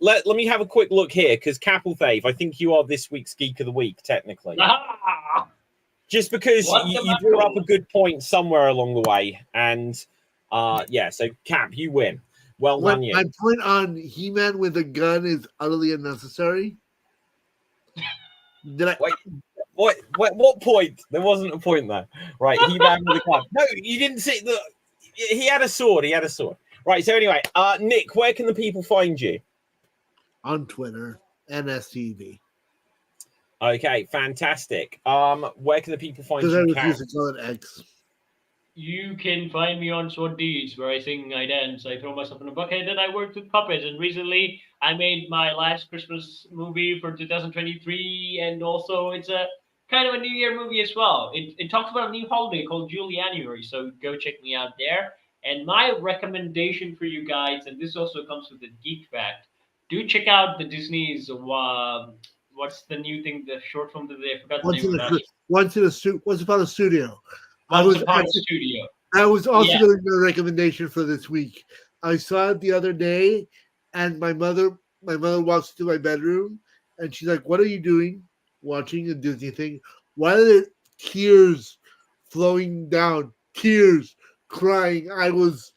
let me have a quick look here because Capelthave, I think you are this week's Geek of the Week, technically. Ah! Just because What you the brought up mackerel? a good point somewhere along the way, and yeah, so Cap, you win. Well done, you. My point on He-Man with a gun is utterly unnecessary. Did I? Wait, what point? There wasn't a point there. Right, he ran with a gun. No, you didn't see the. He had a sword. He had a sword. Right. So anyway, Nick, where can the people find you? On Twitter, NSTV. Okay, fantastic. Where can the people find Because I you? refuse to call it X. You can find me on Sword Deeds, where I sing, I dance, I throw myself in a bucket, and I work with puppets. And recently, I made my last Christmas movie for 2023, and also it's a kind of a New Year movie as well. It talks about a new holiday called Julianuary, so go check me out there. And my recommendation for you guys, and this also comes with the Geek Fact, do check out the Disney's what's the new thing, the short film that they forgot the name of it. Once upon a studio. Once Upon a Studio. I was also Yeah. going to do a recommendation for this week. I saw it the other day, and my mother walks into my bedroom, and she's like, "What are you doing? Watching a Disney thing? Why are there tears flowing down? Tears, crying. I was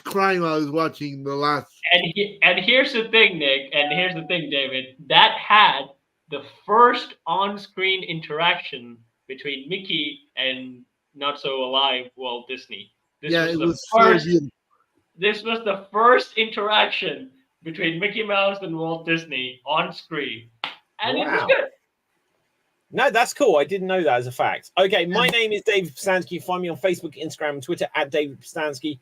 crying while I was watching the last." And here's the thing, Nick, and here's the thing, David. That had the first on-screen interaction between Mickey and not so alive Walt Disney. This was the first interaction between Mickey Mouse and Walt Disney on screen. And it was good. No, that's cool. I didn't know that as a fact. Okay, my name is David Pistansky. Find me on Facebook, Instagram, and Twitter at David Pistansky.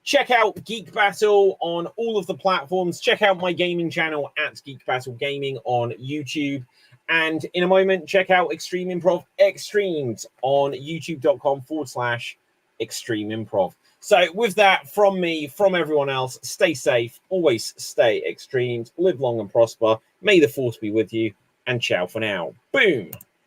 Check out Geek Battle on all of the platforms. Check out my gaming channel at Geek Battle Gaming on YouTube. And in a moment, check out Extreme Improv Extremes on youtube.com/Extreme Improv. So with that, from me, from everyone else, stay safe, always stay extremes, live long and prosper. May the force be with you, and ciao for now. Boom.